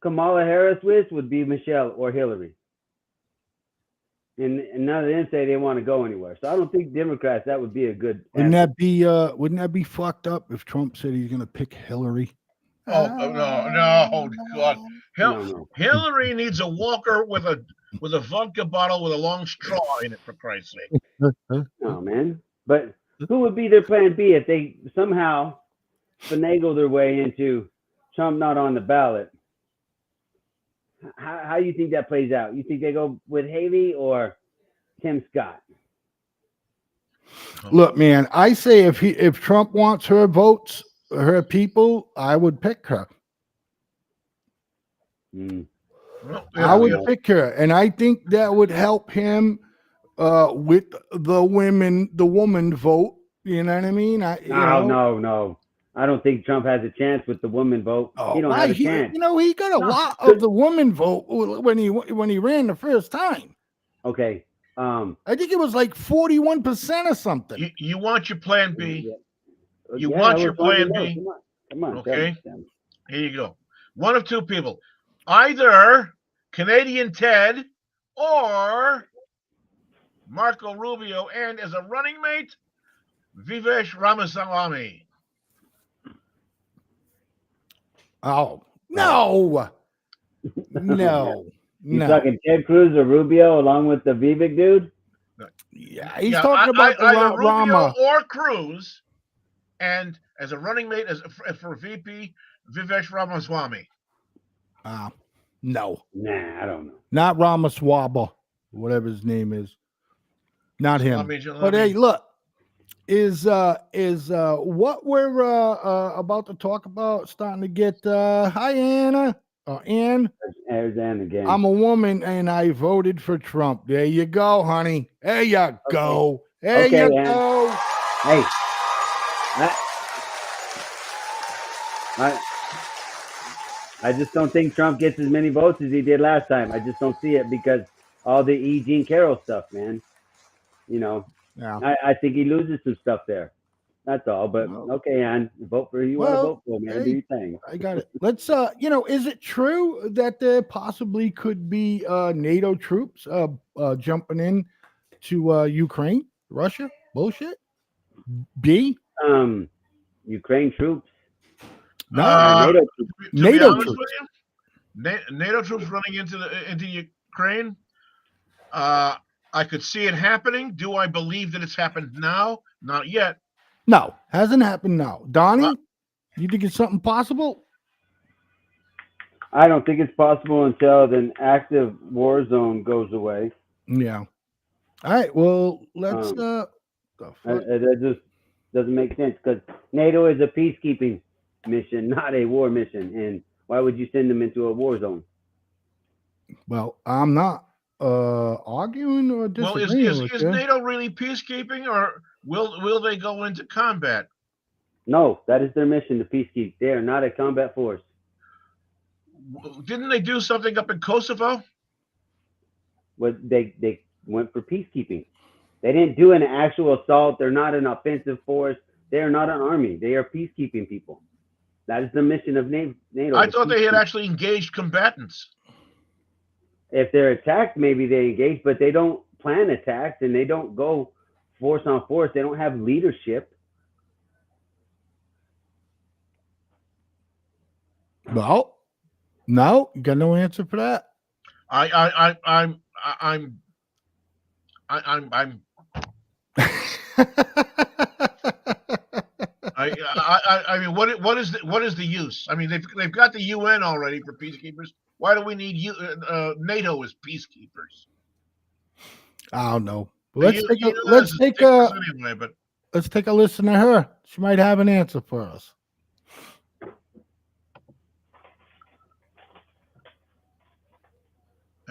Kamala Harris with would be Michelle or Hillary. And none of them say they want to go anywhere. So I don't think Democrats, that would be a good Wouldn't that be fucked up if Trump said he's gonna pick Hillary? no, God. No. Hillary needs a walker with a vodka bottle with a long straw in it, for Christ's sake. No, man. But who would be their plan B if they somehow finagle their way into Trump not on the ballot? How do you think that plays out? You think they go with Haley or Tim Scott? Look, man, I say if Trump wants her votes, her people, I would pick her. Well, I would pick her, and I think that would help him with the woman vote. You know what I mean? No. I don't think Trump has a chance with the woman vote. Oh, he don't have a chance. He got a lot of the woman vote when he ran the first time. Okay. I think it was like 41% or something. You want your plan B? Yeah. You want your plan No, B? Come on. Okay. Here you go. One of two people. Either Canadian Ted or Marco Rubio, and as a running mate, Vivesh Ramaswamy. Oh, no. You talking Ted Cruz or Rubio along with the Vivek dude? Yeah, he's talking about either Rama. Rubio or Cruz, and as a running mate for VP, Vivesh Ramaswamy. No. Nah, I don't know. Not Ramaswamy, whatever his name is. Not him. But hey, look, is what we're about to talk about starting to get hi Anna or Ann. There's Ann again. I'm a woman and I voted for Trump. There you go, honey. There you go. There you Ann. go. Hey. I just don't think Trump gets as many votes as he did last time. I just don't see it because all the E. Jean Carroll stuff, man. Yeah. I think he loses some stuff there. That's all. But okay, Ann, vote for who you want to vote for, man. Do your thing. I got it. Let's is it true that there possibly could be NATO troops jumping in to Ukraine, Russia? Bullshit. B? Ukraine troops. No, NATO troops. NATO troops running into Ukraine. I could see it happening. Do I believe that it's happened now? Not yet. No, hasn't happened now. Donnie, you think it's something possible? I don't think it's possible until the active war zone goes away. Yeah. All right. Well, let's. That just doesn't make sense because NATO is a peacekeeping mission, not a war mission. And why would you send them into a war zone? Well, I'm not arguing or disagreeing. Well, is NATO really peacekeeping, or will they go into combat? No, that is their mission to peacekeep. They are not a combat force. Didn't they do something up in Kosovo? Well, they went for peacekeeping. They didn't do an actual assault. They're not an offensive force. They are not an army. They are peacekeeping people. That is the mission of NATO. I thought they had actually engaged combatants. If they're attacked, maybe they engage, but they don't plan attacks and they don't go force on force. They don't have leadership. Well, no, you got no answer for that. I'm I mean, what is the use? I mean, they've got the UN already for peacekeepers. Why do we need NATO as peacekeepers? I don't know. Let's take a listen to her. She might have an answer for us.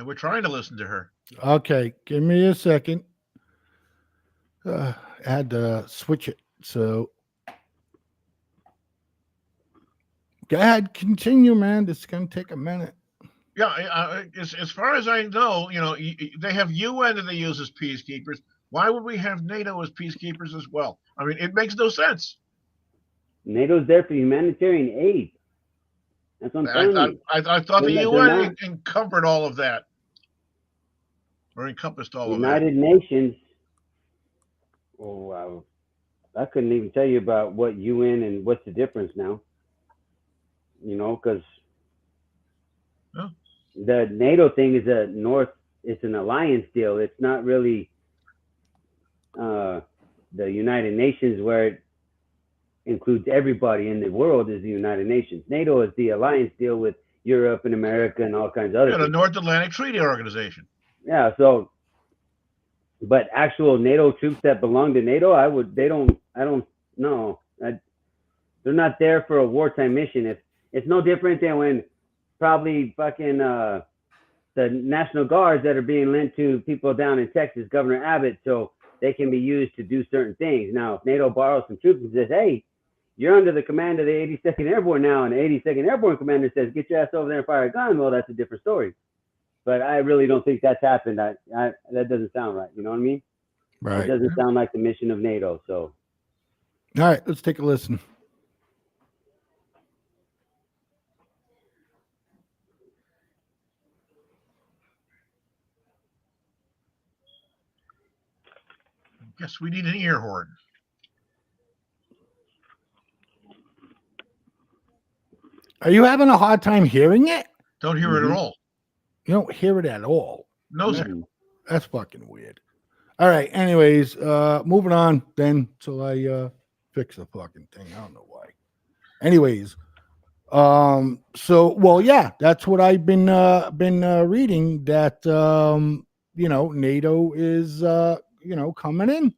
And we're trying to listen to her. Okay, give me a second. I had to switch it. So go ahead, continue, man. This is going to take a minute. Yeah, as far as I know, they have UN that they use as peacekeepers. Why would we have NATO as peacekeepers as well? I mean, it makes no sense. NATO's there for humanitarian aid. That's what I'm telling you. I thought the UN encumbered all of that, or encompassed all of that. United Nations. Oh, wow. I couldn't even tell you about what UN and what's the difference now. Because the NATO thing is it's an alliance deal. It's not really the United Nations, where it includes everybody in the world, is the United Nations. NATO is the alliance deal with Europe and America and all kinds of other things. The North Atlantic Treaty Organization. Yeah, so, but actual NATO troops that belong to NATO, I don't know. They're not there for a wartime mission. It's no different than when probably fucking the National Guards that are being lent to people down in Texas, Governor Abbott, so they can be used to do certain things. Now, if NATO borrows some troops and says, hey, you're under the command of the 82nd Airborne now, and the 82nd Airborne commander says, get your ass over there and fire a gun, well, that's a different story. But I really don't think that's happened. That doesn't sound right. You know what I mean? Right. It doesn't sound like the mission of NATO. So, all right, let's take a listen. Guess we need an ear horn. Are you having a hard time hearing it? Don't hear it at all. You don't hear it at all. No, sir. That's fucking weird. All right. Anyways, moving on then till I fix the fucking thing. I don't know why. Anyways, yeah, that's what I've been reading, that NATO is coming in.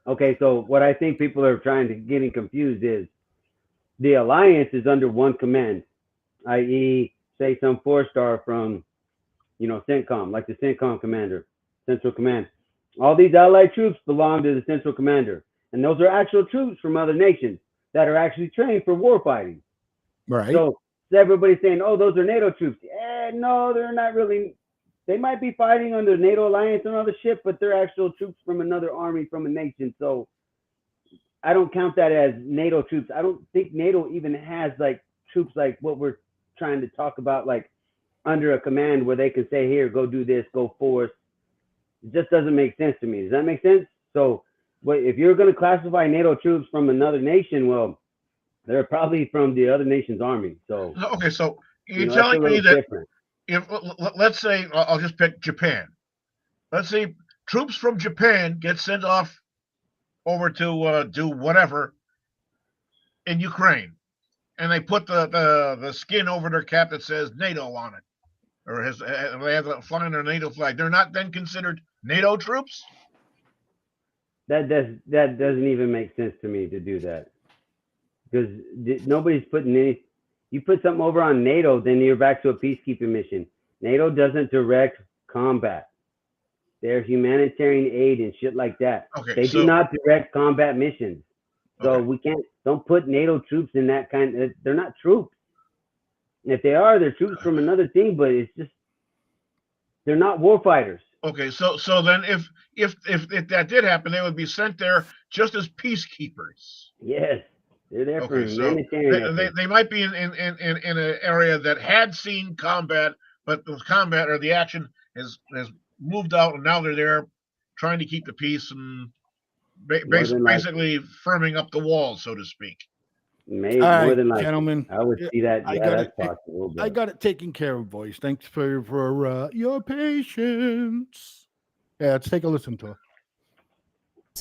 Okay, so what I think people are getting confused is the alliance is under one command, i.e., say some 4-star from, CENTCOM, like the CENTCOM commander, Central Command. All these allied troops belong to the Central Commander, and those are actual troops from other nations that are actually trained for warfighting. Right. So everybody's saying, oh, those are NATO troops. No, they're not really. They might be fighting under NATO alliance and all the shit, but they're actual troops from another army, from a nation. So I don't count that as NATO troops. I don't think NATO even has like troops like what we're trying to talk about, like under a command where they can say, here, go do this, go force. It just doesn't make sense to me. Does that make sense? So if you're going to classify NATO troops from another nation, well, they're probably from the other nation's army. So okay, so you're telling me that different. If let's say I'll just pick Japan. Let's say troops from Japan get sent off over to do whatever in Ukraine, and they put the skin over their cap that says NATO on it, or they have flying their NATO flag. They're not then considered NATO troops. That doesn't even make sense to me to do that, because nobody's putting any. You put something over on NATO, then you're back to a peacekeeping mission. NATO doesn't direct combat. They're humanitarian aid and shit like that. Okay, they do not direct combat missions. So we don't put NATO troops in that kind. They're not troops. And if they are, they're troops from another thing, but it's just, they're not warfighters. Okay, so then if that did happen, they would be sent there just as peacekeepers. Yes. They're there for humanitarian. So they might be in an area that had seen combat, but the combat or the action has moved out, and now they're there trying to keep the peace and basically firming up the walls, so to speak. Maybe more than likely, gentlemen, I would see that. That's possible. I got it taken care of, boys. Thanks for your patience. Yeah, let's take a listen to it.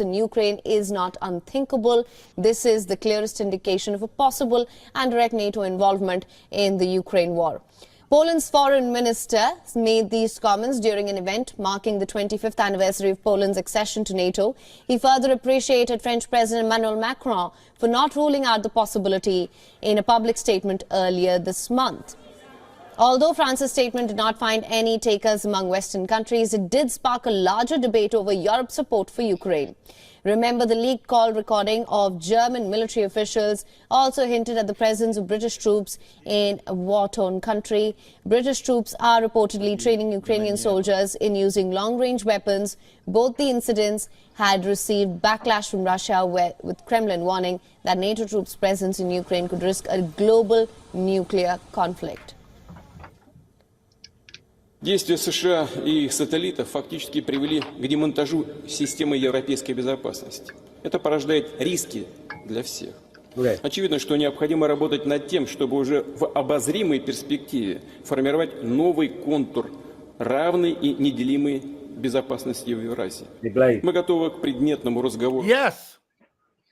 In Ukraine is not unthinkable. This is the clearest indication of a possible and direct NATO involvement in the Ukraine war. Poland's foreign minister made these comments during an event marking the 25th anniversary of Poland's accession to NATO. He further appreciated French President Emmanuel Macron for not ruling out the possibility in a public statement earlier this month. Although France's statement did not find any takers among Western countries, it did spark a larger debate over Europe's support for Ukraine. Remember, the leaked call recording of German military officials also hinted at the presence of British troops in a war-torn country. British troops are reportedly training Ukrainian soldiers in using long-range weapons. Both the incidents had received backlash from Russia, with Kremlin warning that NATO troops' presence in Ukraine could risk a global nuclear conflict. Действия США и сателлитов фактически привели к демонтажу системы европейской безопасности. Это порождает риски для всех. Очевидно, что необходимо работать над тем, чтобы уже в обозримой перспективе формировать новый контур равной и неделимой безопасности в Евразии. Мы готовы к предметному разговору. Yes.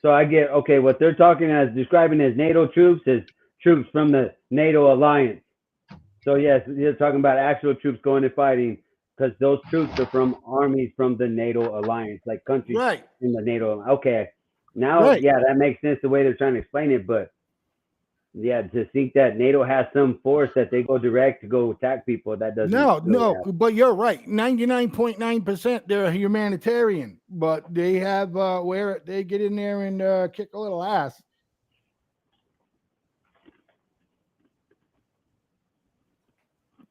So I get, okay, what they're describing as NATO troops is troops from the NATO alliance. So yes, you're talking about actual troops going and fighting, because those troops are from armies from the NATO alliance, like countries in the NATO. Okay, now yeah, that makes sense the way they're trying to explain it. But yeah, to think that NATO has some force that they go direct to go attack people, that doesn't. No, but you're right. 99.9% they're humanitarian, but they have where they get in there and kick a little ass.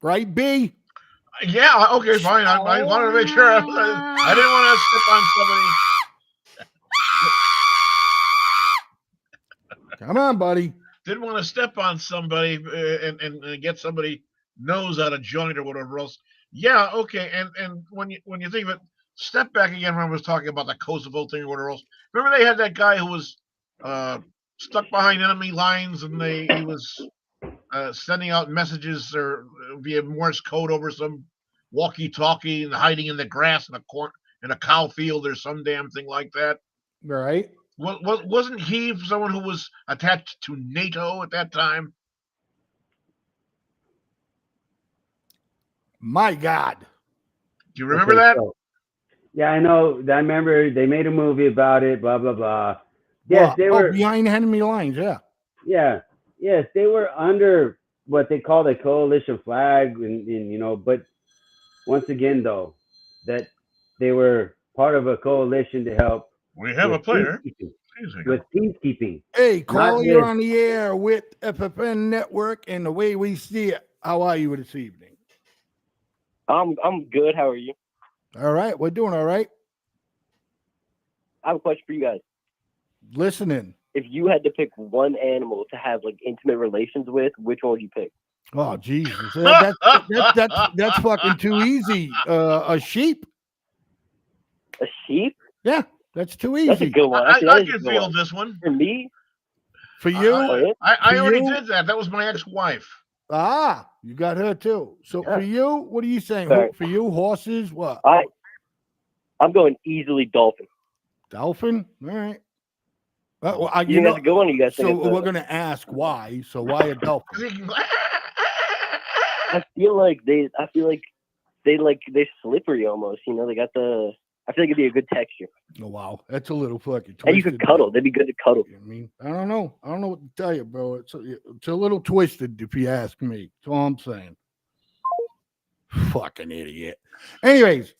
Right, B? Yeah, okay, fine. I wanted to make sure. I didn't want to step on somebody. Come on, buddy. Didn't want to step on somebody and get somebody nose out of joint or whatever else. Yeah, okay. And when you think of it, step back again when I was talking about the Kosovo thing or whatever else. Remember they had that guy who was stuck behind enemy lines and he was sending out messages or via Morse code over some walkie-talkie and hiding in the grass in a cow field or some damn thing like that. Right. Wasn't he someone who was attached to NATO at that time? My God. Do you remember that? So, yeah, I know. I remember they made a movie about it, blah, blah, blah. Yes, they were behind enemy lines, yeah. Yeah. Yes, they were under what they call the coalition flag, and but once again, though, that they were part of a coalition to help. We have a player with peacekeeping. Hey, Carl, you're on the air with FFN Network and The Way We See It. How are you this evening? I'm good. How are you? All right, we're doing all right. I have a question for you guys. Listening. If you had to pick one animal to have like intimate relations with, which one would you pick? Oh, Jesus. That's fucking too easy. A sheep. A sheep? Yeah, that's too easy. That's a good one. I can feel this one. For me? For you? I already did that. That was my ex-wife. Ah, you got her too. So for you, what are you saying? For you, horses, what? I'm going easily dolphin. Dolphin? All right. You guys go on. You guys. So we're gonna ask why. So why a dolphin? I feel like they're slippery almost. They got the. I feel like it'd be a good texture. Oh wow, that's a little fucking twisted. And you could cuddle. They'd be good to cuddle. I mean, I don't know what to tell you, bro. It's a little twisted if you ask me. That's all I'm saying. Fucking idiot. Anyways.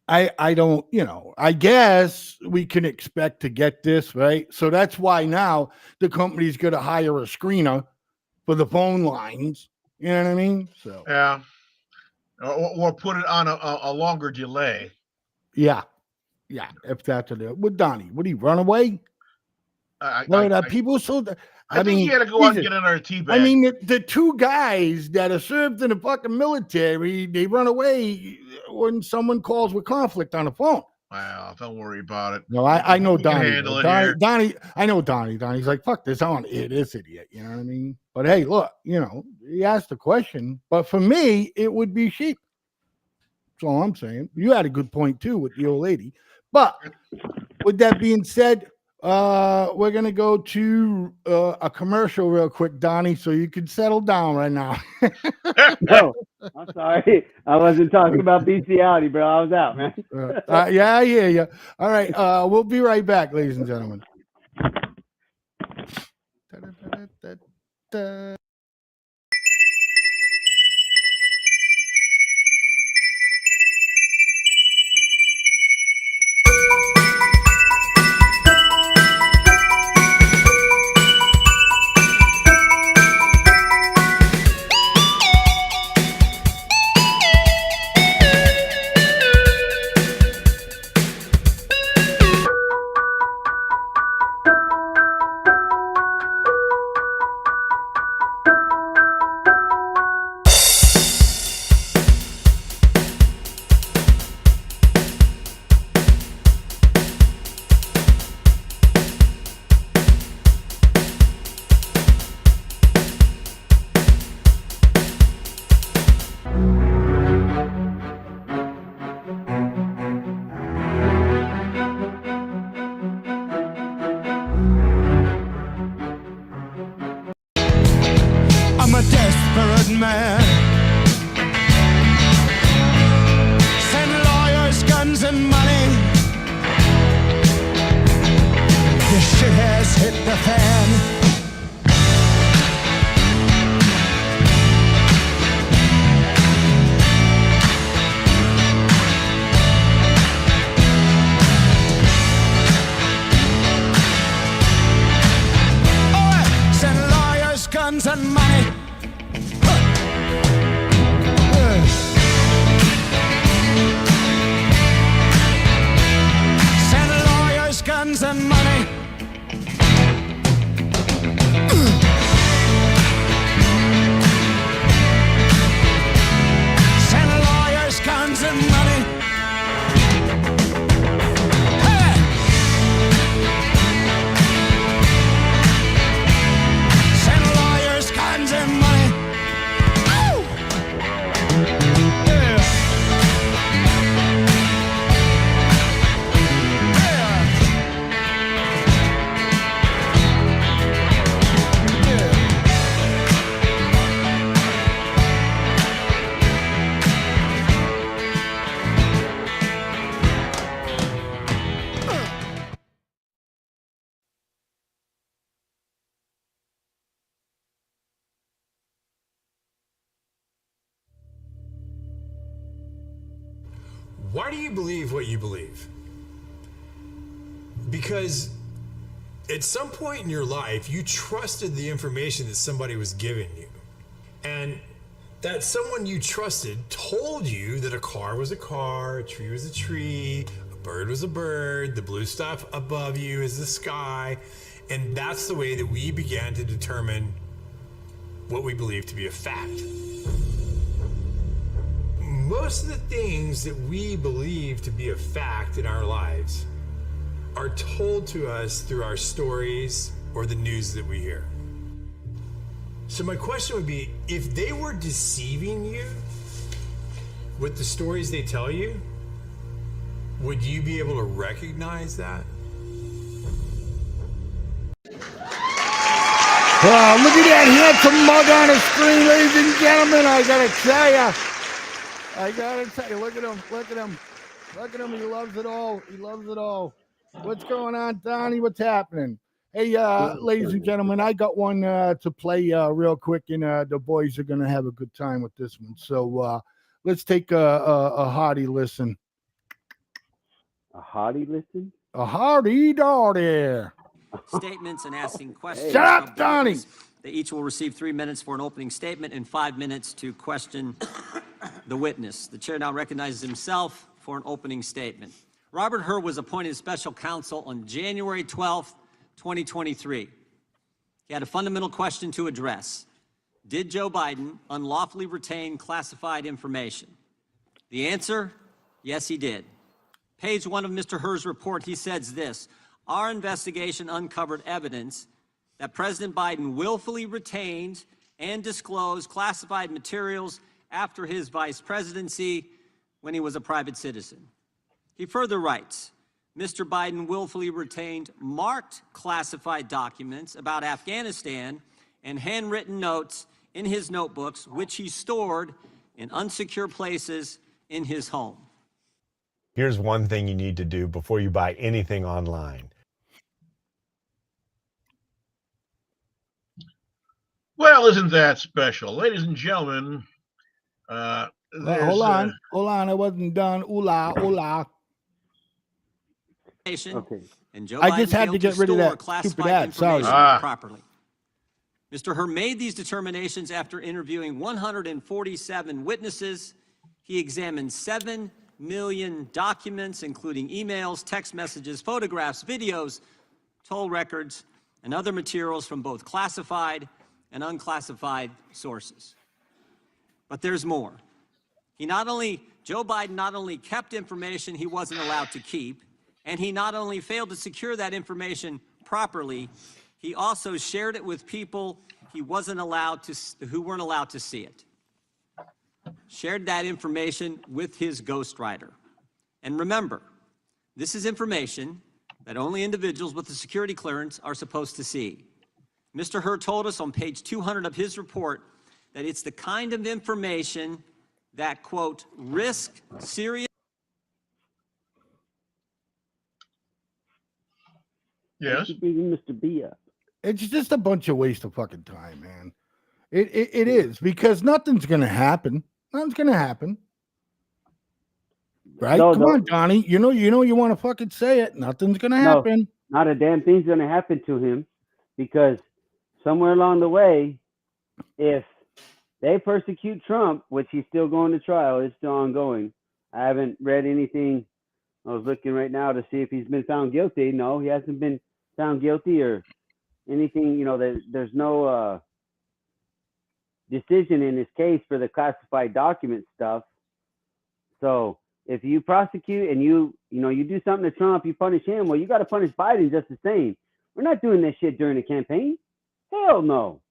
I don't, I guess we can expect to get this, right? So that's why now the company's going to hire a screener for the phone lines. You know what I mean? So yeah, or put it on a longer delay. Yeah. If that's with Donnie, would he run away? People so. I think he had to go out and get another tea bag. I mean, the two guys that are served in the fucking military, they run away when someone calls with conflict on the phone. Well, don't worry about it. No, I know Donnie. Donnie. I know Donnie. Donnie's like, fuck this on this idiot. You know what I mean? But hey, look, he asked the question. But for me, it would be sheep. That's all I'm saying. You had a good point too with the old lady. But with that being said, we're gonna go to a commercial real quick, Donnie, so you can settle down right now. No, I'm sorry, I wasn't talking about bestiality, bro. I was out, man. Yeah, I hear you. All right, we'll be right back, ladies and gentlemen. man. Send lawyers, guns, and money. This shit has hit the fan. Guns and money. Send lawyers, guns and money. Send lawyers, guns and money. Why do you believe what you believe? Because at some point in your life, you trusted the information that somebody was giving you. And that someone you trusted told you that a car was a car, a tree was a tree, a bird was a bird, the blue stuff above you is the sky. And that's the way that we began to determine what we believe to be a fact. Most of the things that we believe to be a fact in our lives are told to us through our stories or the news that we hear. So my question would be, if they were deceiving you with the stories they tell you, would you be able to recognize that? Wow, look at that handsome mug on the screen, ladies and gentlemen. I gotta tell you, look at him, look at him, look at him. He loves it all. He loves it all. What's going on, Donnie? What's happening? Hey, ladies and gentlemen, I got one to play real quick, and the boys are gonna have a good time with this one. So let's take a hearty listen. A hearty listen? A hearty darty. Statements and asking questions. Shut up, Donnie. They each will receive 3 minutes for an opening statement and 5 minutes to question the witness. The chair now recognizes himself for an opening statement. Robert Hur was appointed special counsel on January 12th, 2023. He had a fundamental question to address. Did Joe Biden unlawfully retain classified information? The answer, yes, he did. Page 1 of Mr. Hur's report, he says this: our investigation uncovered evidence that President Biden willfully retained and disclosed classified materials after his vice presidency when he was a private citizen. He further writes, Mr. Biden willfully retained marked classified documents about Afghanistan and handwritten notes in his notebooks, which he stored in unsecure places in his home. Here's one thing you need to do before you buy anything online. Well, isn't that special? Ladies and gentlemen, hold on, I wasn't done. Oola. Okay. And Joe I just Biden had to get rid of that stupid ad. Sorry. Properly. Mr. Hur made these determinations after interviewing 147 witnesses. He examined 7 million documents, including emails, text messages, photographs, videos, toll records, and other materials from both classified and unclassified sources. But there's more. Joe Biden not only kept information he wasn't allowed to keep, and he not only failed to secure that information properly, he also shared it with people who weren't allowed to see it. Shared that information with his ghostwriter. And remember, this is information that only individuals with a security clearance are supposed to see. Mr. Hur told us on page 200 of his report that it's the kind of information that, quote, risk serious. Yes. Mr. B up. It's just a bunch of waste of fucking time, man. It is, because nothing's gonna happen. Nothing's gonna happen. Right? No, Come on, Donnie. You know you want to fucking say it. Nothing's gonna happen. No, not a damn thing's gonna happen to him, because somewhere along the way, if they persecute Trump, which he's still going to trial, it's still ongoing. I haven't read anything. I was looking right now to see if he's been found guilty. No, he hasn't been found guilty or anything. You know, there's no decision in his case for the classified document stuff. So if you prosecute and you do something to Trump, you punish him, well, you got to punish Biden just the same. We're not doing this shit during the campaign. Hell no.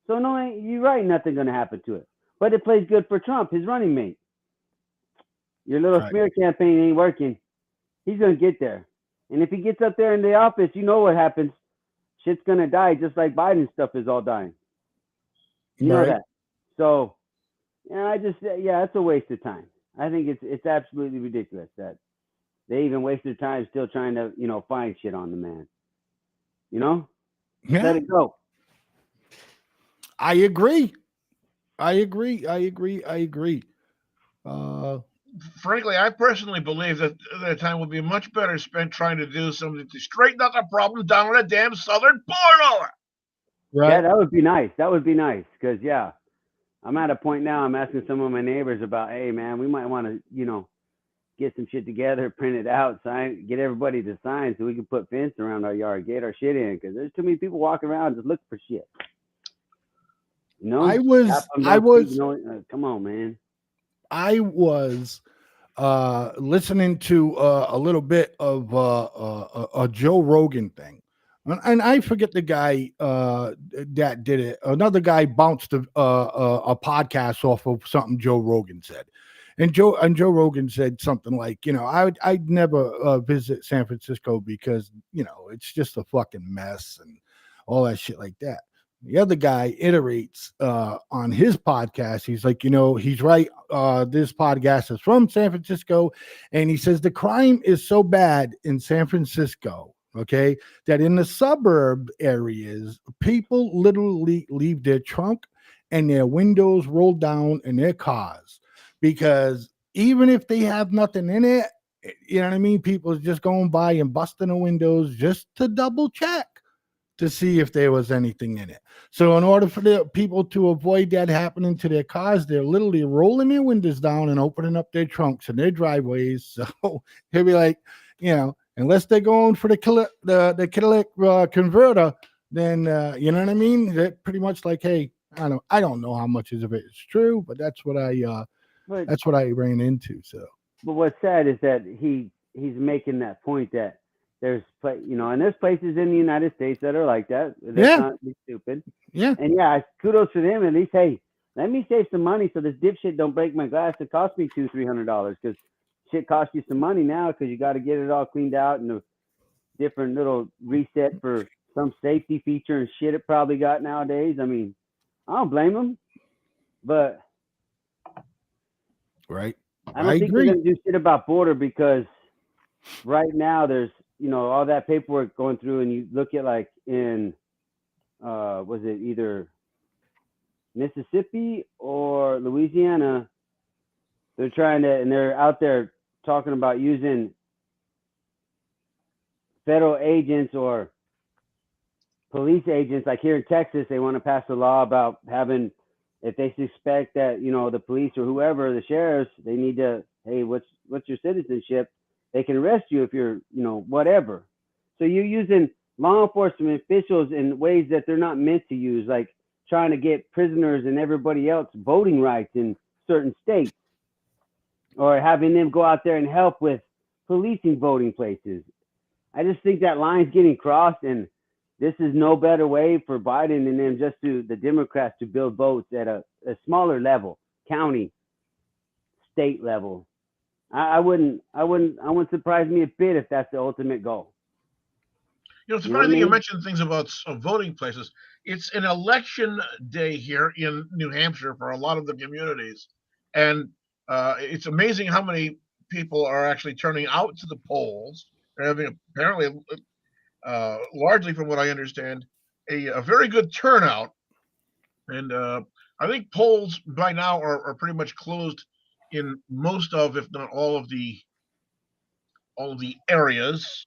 So no, you're right, nothing's going to happen to it. But it plays good for Trump, his running mate. Your little smear campaign ain't working. He's going to get there. And if he gets up there in the office, you know what happens. Shit's going to die just like Biden's stuff is all dying. You know that. So, it's a waste of time. I think it's absolutely ridiculous that they even waste their time still trying to, find shit on the man. Let it go. I agree. Frankly, I personally believe that the time will be much better spent trying to do something to straighten out the problem down on the damn southern border. Right. Yeah, that would be nice. Because, I'm at a point now, I'm asking some of my neighbors about, hey, man, we might want to, get some shit together, print it out, sign, get everybody to sign so we can put fence around our yard, get our shit in, because there's too many people walking around just looking for shit. I was come on, man. I was listening to a little bit of a Joe Rogan thing, and I forget the guy that did it. Another guy bounced a podcast off of something Joe Rogan said, and Joe Rogan said something like, I'd never visit San Francisco because it's just a fucking mess and all that shit like that. The other guy iterates on his podcast. He's like, he's right. This podcast is from San Francisco. And he says the crime is so bad in San Francisco, okay, that in the suburb areas, people literally leave their trunk and their windows rolled down in their cars. Because even if they have nothing in it, you know what I mean? People are just going by and busting the windows just to double check to see if there was anything in it. So in order for the people to avoid that happening to their cars, they're literally rolling their windows down and opening up their trunks and their driveways. So he'll be like, unless they're going for the catalytic converter, then you know what I mean? They're pretty much like, hey, I don't know how much of it is true, but that's what I ran into. So, but what's sad is that he's making that point that there's there's places in the United States that are like that. They're not stupid. Yeah. And kudos to them. At least, hey, let me save some money so this dipshit don't break my glass. It cost me $200-$300 because shit costs you some money now because you got to get it all cleaned out and a different little reset for some safety feature and shit it probably got nowadays. I mean, I don't blame them, but right. I don't think they're gonna do shit about border because right now there's all that paperwork going through, and you look at like in was it either Mississippi or Louisiana, they're out there talking about using federal agents or police agents. Like here in Texas, they want to pass a law about having, if they suspect that the police or whoever, the sheriffs, they need to, hey, what's your citizenship? They can arrest you if you're, whatever. So you're using law enforcement officials in ways that they're not meant to use, like trying to get prisoners and everybody else voting rights in certain states, or having them go out there and help with policing voting places. I just think that line's getting crossed, and this is no better way for Biden and them, just the Democrats, to build votes at a smaller level, county, state level. I wouldn't surprise me a bit if that's the ultimate goal. It's a You know funny what I thing you mean? mentioned things about voting places. It's an election day here in New Hampshire for a lot of the communities, and it's amazing how many people are actually turning out to the polls. They're having apparently, largely from what I understand, a very good turnout, and I think polls by now are pretty much closed in most of, if not all of the areas.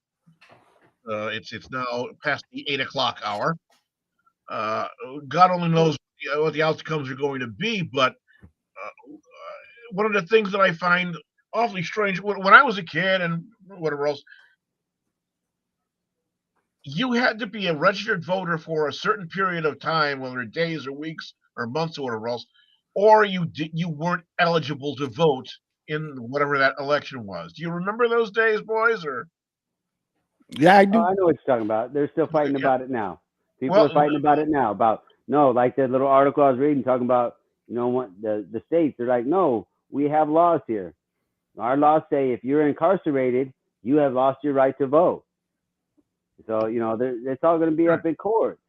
It's now past the 8 o'clock hour. Uh, God only knows what the outcomes are going to be, but one of the things that I find awfully strange when I was a kid and whatever else, you had to be a registered voter for a certain period of time, whether days or weeks or months or whatever else, or you weren't eligible to vote in whatever that election was. Do you remember those days, boys? Or Yeah, I do. I know what you're talking about. They're still fighting yeah. about it now. People Well, are fighting about it now. About no, like that little article I was reading talking about, what the states. They're like, no, we have laws here. Our laws say if you're incarcerated, you have lost your right to vote. So it's all going to be up in court.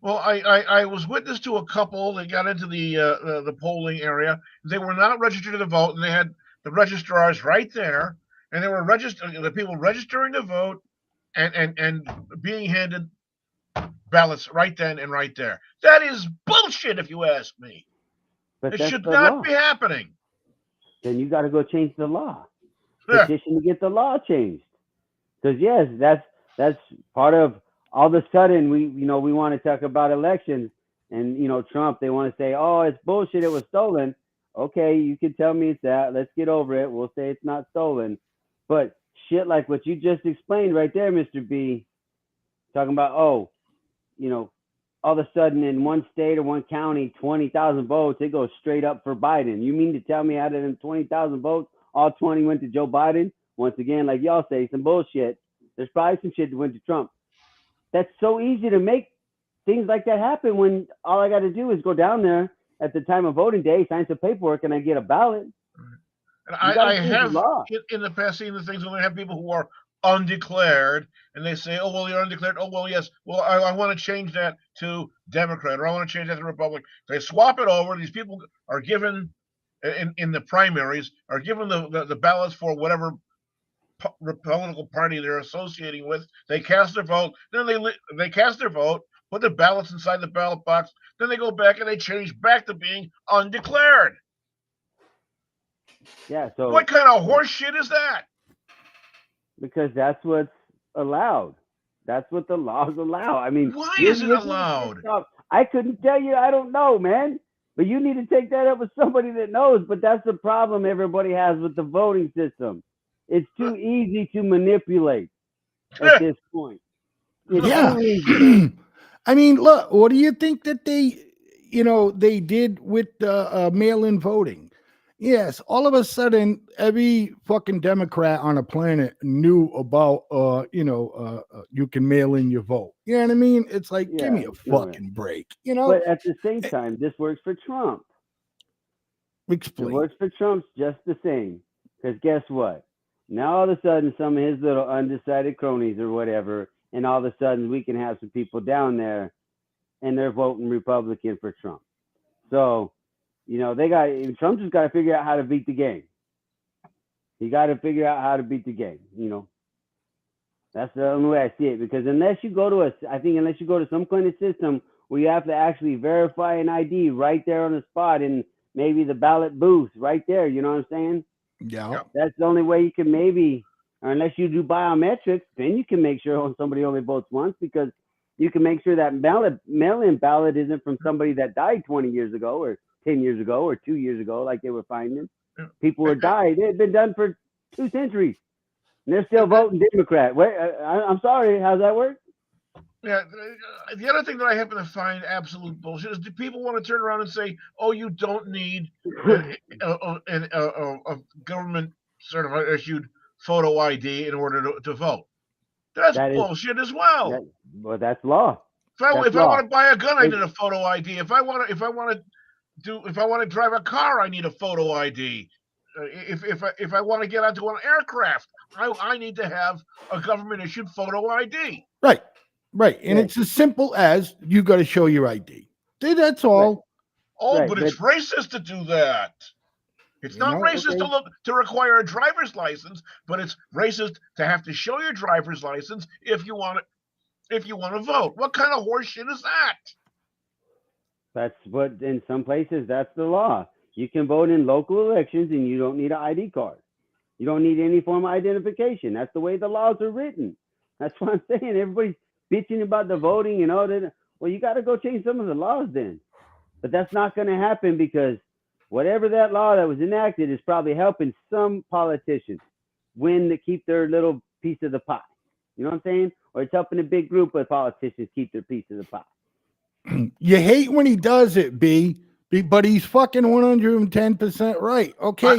Well, I was witness to a couple that got into the polling area. They were not registered to vote, and they had the registrars right there, and they were the people registering to vote, and being handed ballots right then and right there. That is bullshit, if you ask me. But It that's should the not law. be happening. Then you got to go change the law. Petition to get the law changed. Because yes, that's part of. All of a sudden, we want to talk about elections, and Trump. They want to say, oh, it's bullshit. It was stolen. Okay, you can tell me it's that. Let's get over it. We'll say it's not stolen. But shit like what you just explained right there, Mr. B, talking about, all of a sudden in one state or one county, 20,000 votes, it goes straight up for Biden. You mean to tell me out of them 20,000 votes, all 20 went to Joe Biden? Once again, like y'all say, some bullshit. There's probably some shit that went to Trump. That's so easy to make things like that happen when all I got to do is go down there at the time of voting day, sign some paperwork, and I get a ballot. And I have in the past seen the things when they have people who are undeclared, and they say, "Oh well, you're undeclared." Oh well, yes. Well, I want to change that to Democrat, or I want to change that to Republican. They swap it over. These people are given in the primaries are given the ballots for whatever political party they're associating with. They cast their vote. Then they cast their vote, put the ballots inside the ballot box. Then they go back and they change back to being undeclared. Yeah. So what kind of horse shit is that? Because that's what's allowed. That's what the laws allow. I mean, why is it allowed? I couldn't tell you. I don't know, man. But you need to take that up with somebody that knows. But that's the problem everybody has with the voting system. It's too easy to manipulate at this point. It's too easy. I mean, look, what do you think that they did with mail-in voting? Yes, all of a sudden, every fucking Democrat on the planet knew about, you can mail in your vote. You know what I mean? It's like, give me a fucking break, But at the same time, this works for Trump. Explain. It works for Trump just the same. Because guess what? Now all of a sudden, some of his little undecided cronies or whatever, and all of a sudden we can have some people down there, and they're voting Republican for Trump. So, Trump just got to figure out how to beat the game. He got to figure out how to beat the game. That's the only way I see it. Because unless you go to some kind of system where you have to actually verify an ID right there on the spot in maybe the ballot booth right there, you know what I'm saying? Yeah. That's the only way you can or unless you do biometrics, then you can make sure somebody only votes once, because you can make sure that mail-in ballot isn't from somebody that died 20 years ago or 10 years ago or 2 years ago, like they were finding. People were died. It had been done for 2 centuries. And they're still voting Democrat. Wait, I'm sorry. How's that work? Yeah. The other thing that I happen to find absolute bullshit is, do people want to turn around and say, "Oh, you don't need a government certified issued photo ID in order to vote"? That's bullshit as well. Well, that's law. If I want to buy a gun, I need a photo ID. If I want to drive a car, I need a photo ID. if I want to get onto an aircraft, I need to have a government issued photo ID. Right. And it's as simple as you got to show your ID. That's all. Oh, but it's racist to do that. It's not racist to require a driver's license, but it's racist to have to show your driver's license if you want to vote. What kind of horseshit is that? That's what, in some places, that's the law. You can vote in local elections and you don't need an ID card. You don't need any form of identification. That's the way the laws are written. That's what I'm saying. Everybody's bitching about the voting and all that. Well, you got to go change some of the laws then. But that's not going to happen because whatever that law that was enacted is probably helping some politicians win to keep their little piece of the pie. You know what I'm saying? Or it's helping a big group of politicians keep their piece of the pie. You hate when he does it, but he's fucking 110% right. Okay,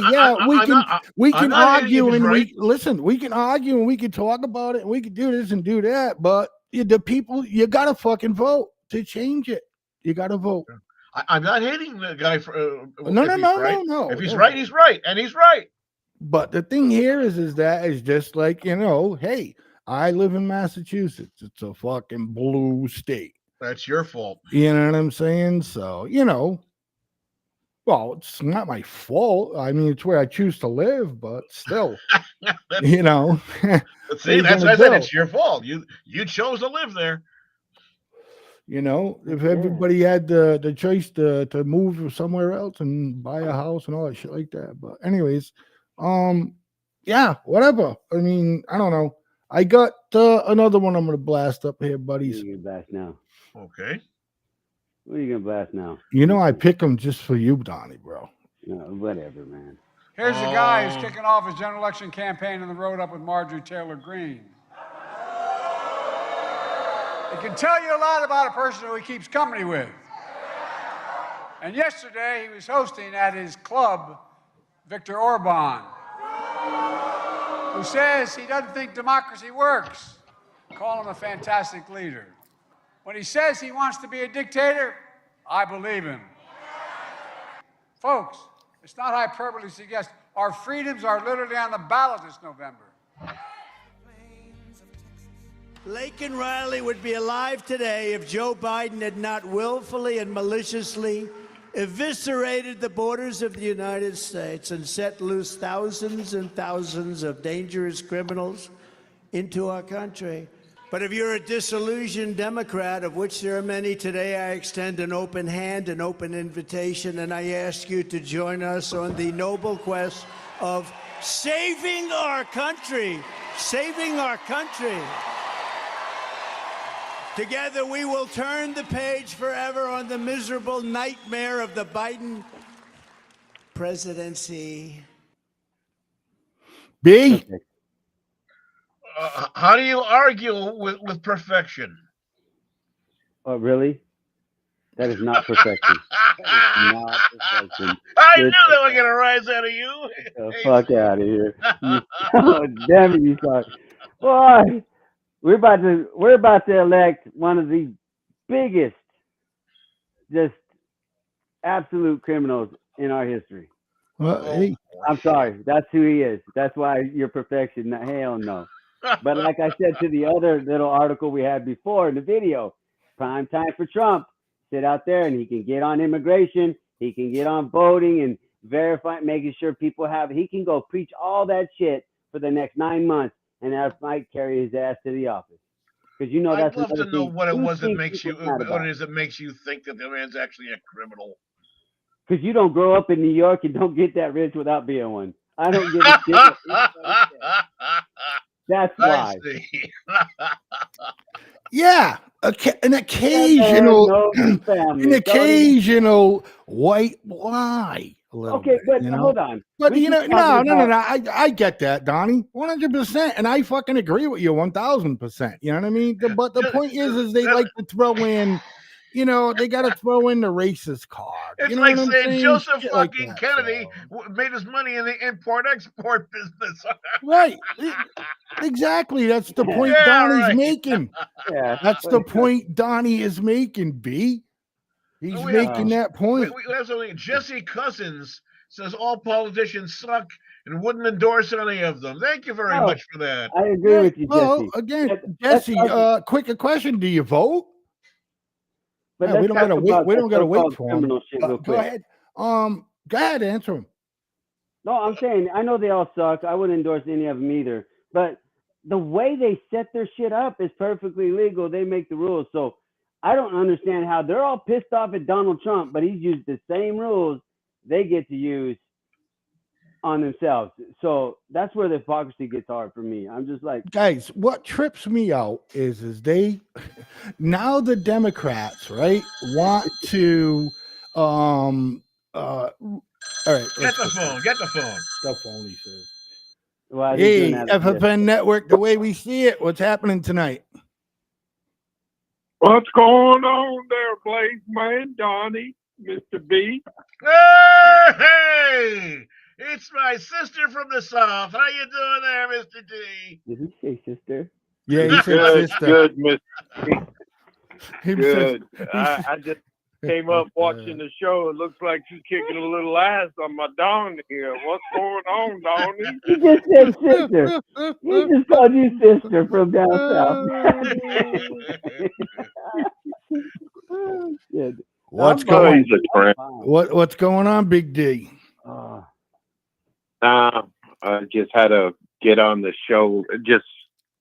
we can argue and we can argue and we can talk about it and we can do this and do that, but the people, you gotta fucking vote to change it. You gotta vote. I'm not hating the guy for no. If he's right, he's right, and he's right. But the thing here is that is just like, hey, I live in Massachusetts. It's a fucking blue state. That's your fault. You know what I'm saying? So, well, it's not my fault. I mean, it's where I choose to live, but still, See, that's what I said. It's your fault. You chose to live there. If everybody had the choice to move somewhere else and buy a house and all that shit like that. But anyways, whatever. I mean, I don't know. I got another one I'm going to blast up here, buddies. What are you going to blast now? Okay. What are you going to blast now? I pick them just for you, Donnie, bro. No, whatever, man. Here's the guy who's kicking off his general election campaign on the road up with Marjorie Taylor Greene. It can tell you a lot about a person who he keeps company with. And yesterday, he was hosting at his club Viktor Orban, who says he doesn't think democracy works. Call him a fantastic leader. When he says he wants to be a dictator, I believe him. Folks, it's not hyperbole to suggest our freedoms are literally on the ballot this November. Laken Riley would be alive today if Joe Biden had not willfully and maliciously eviscerated the borders of the United States and set loose thousands and thousands of dangerous criminals into our country. But if you're a disillusioned Democrat, of which there are many today, I extend an open hand, an open invitation, and I ask you to join us on the noble quest of saving our country. Saving our country. Together, we will turn the page forever on the miserable nightmare of the Biden presidency. B? How do you argue with perfection? Oh, really? That is not perfection. That is not perfection. I knew that was going to rise out of you. The fuck out of here. Oh, damn it, you suck. Boy. We're about to elect one of the biggest, just absolute criminals in our history. Well, hey. I'm sorry. That's who he is. That's why you're perfection. Hell no. But like I said to the other little article we had before in the video, prime time for Trump. Sit out there and he can get on immigration. He can get on voting and verify, making sure people have. He can go preach all that shit for the next 9 months. And that might carry his ass to the office, because that's. I'd love to know what it was that makes you. What it is that makes you think that the man's actually a criminal? Because you don't grow up in New York and don't get that rich without being one. I don't give a shit. That's why. Yeah, an occasional white lie. Okay, but hold on. But no. I get that, Donnie, 100%, and I fucking agree with you 1,000%. You know what I mean? But the point is they like to throw in, they got to throw in the racist card. It's like saying Joseph fucking Kennedy made his money in the import-export business. Right. Exactly. That's the point Donnie's making. Yeah. That's the point Donnie is making, B. He's making that point. We have something. Jesse Cousins says all politicians suck and wouldn't endorse any of them. Thank you very much for that. I agree with you, Jesse. Well, again, Jesse, quick question: do you vote? But Yeah, we don't gotta wait. We don't gotta wait for him. Real Go ahead. Go ahead, answer him. No, I'm saying I know they all suck. I wouldn't endorse any of them either. But the way they set their shit up is perfectly legal. They make the rules. So I don't understand how they're all pissed off at Donald Trump, but he's used the same rules they get to use on themselves. So that's where the hypocrisy gets hard for me. I'm just like, guys, what trips me out is they now the Democrats, right, want to all right, Get the phone. Get the phone. The phone, he says. Well, hey, FFN Network, the way we see it. What's happening tonight? What's going on there, Blaze Man, Donnie, Mr. B? Hey! It's my sister from the South. How you doing there, Mr. D? Did he say sister? Yeah, he said good, sister. Good, Mr. He Good. says- I just came up watching the show. It looks like you're kicking a little ass on my Don here. What's going on, Donnie? He just said sister. He just called you sister from down south. Shit. What's I'm going fine. What's going on, Big D? I just had to get on the show. Just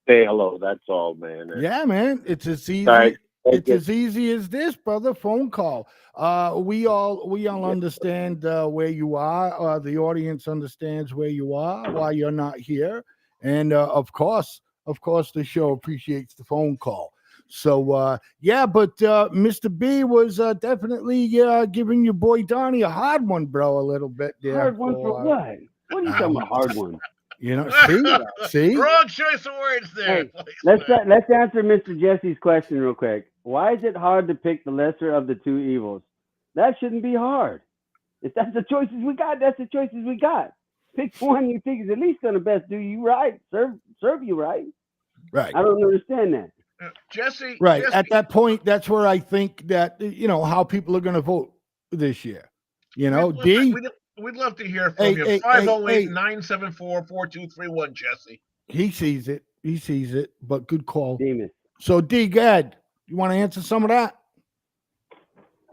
say hello. That's all, man. Yeah, man. It's as easy. Right. It's as easy as this, brother. Phone call. We all understand where you are. The audience understands where you are, why you're not here, and of course, the show appreciates the phone call. So yeah, but Mr. B was definitely giving your boy Donnie a hard one, bro. A little bit there. Hard one for what? What are you talking about? Hard one. You know, see. Wrong choice of words there. Hey, let's answer Mr. Jesse's question real quick. Why is it hard to pick the lesser of the two evils? That shouldn't be hard. If that's the choices we got, that's the choices we got. Pick one you think is at least going to best do you right, serve you right. Right. I don't understand that. Jesse. Right. Jesse, At that point, that's where I think that, how people are going to vote this year. D? We'd love to hear from you. 508-974-4231, Jesse. He sees it. But good call. Demon. So, D, go ahead. You want to answer some of that?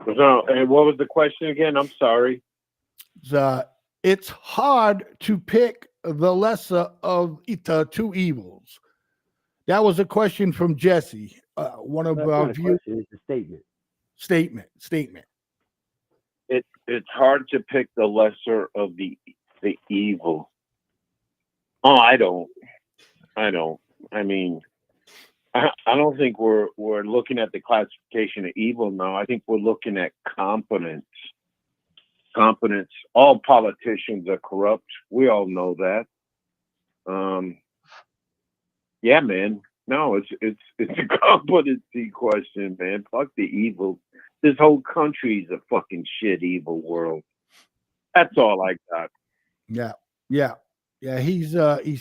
So, and what was the question again? I'm sorry. It's hard to pick the lesser of the two evils. That was a question from Jesse. One of our viewers. It's a statement. Statement. It's hard to pick the lesser of the evil. Oh, I don't. I mean, I don't think we're looking at the classification of evil now. I think we're looking at competence. All politicians are corrupt. We all know that. Yeah, man. No, it's a competency question, man. Fuck the evil. This whole country's a fucking shit evil world. That's all I got. Yeah. He's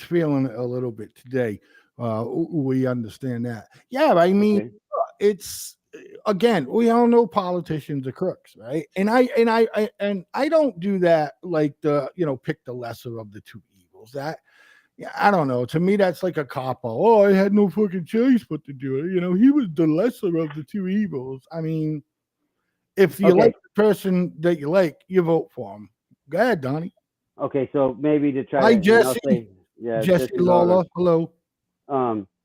feeling it a little bit today. We understand that. Yeah, I mean, it's again, we all know politicians are crooks, right? And I don't do that like pick the lesser of the two evils. That. Yeah, I don't know. To me, that's like a cop out. Oh, I had no fucking choice but to do it. He was the lesser of the two evils. I mean, if you like the person that you like, you vote for him. Go ahead, Donnie. Okay, so maybe to try. Hi, to, Jesse. Jesse Lola. Hello.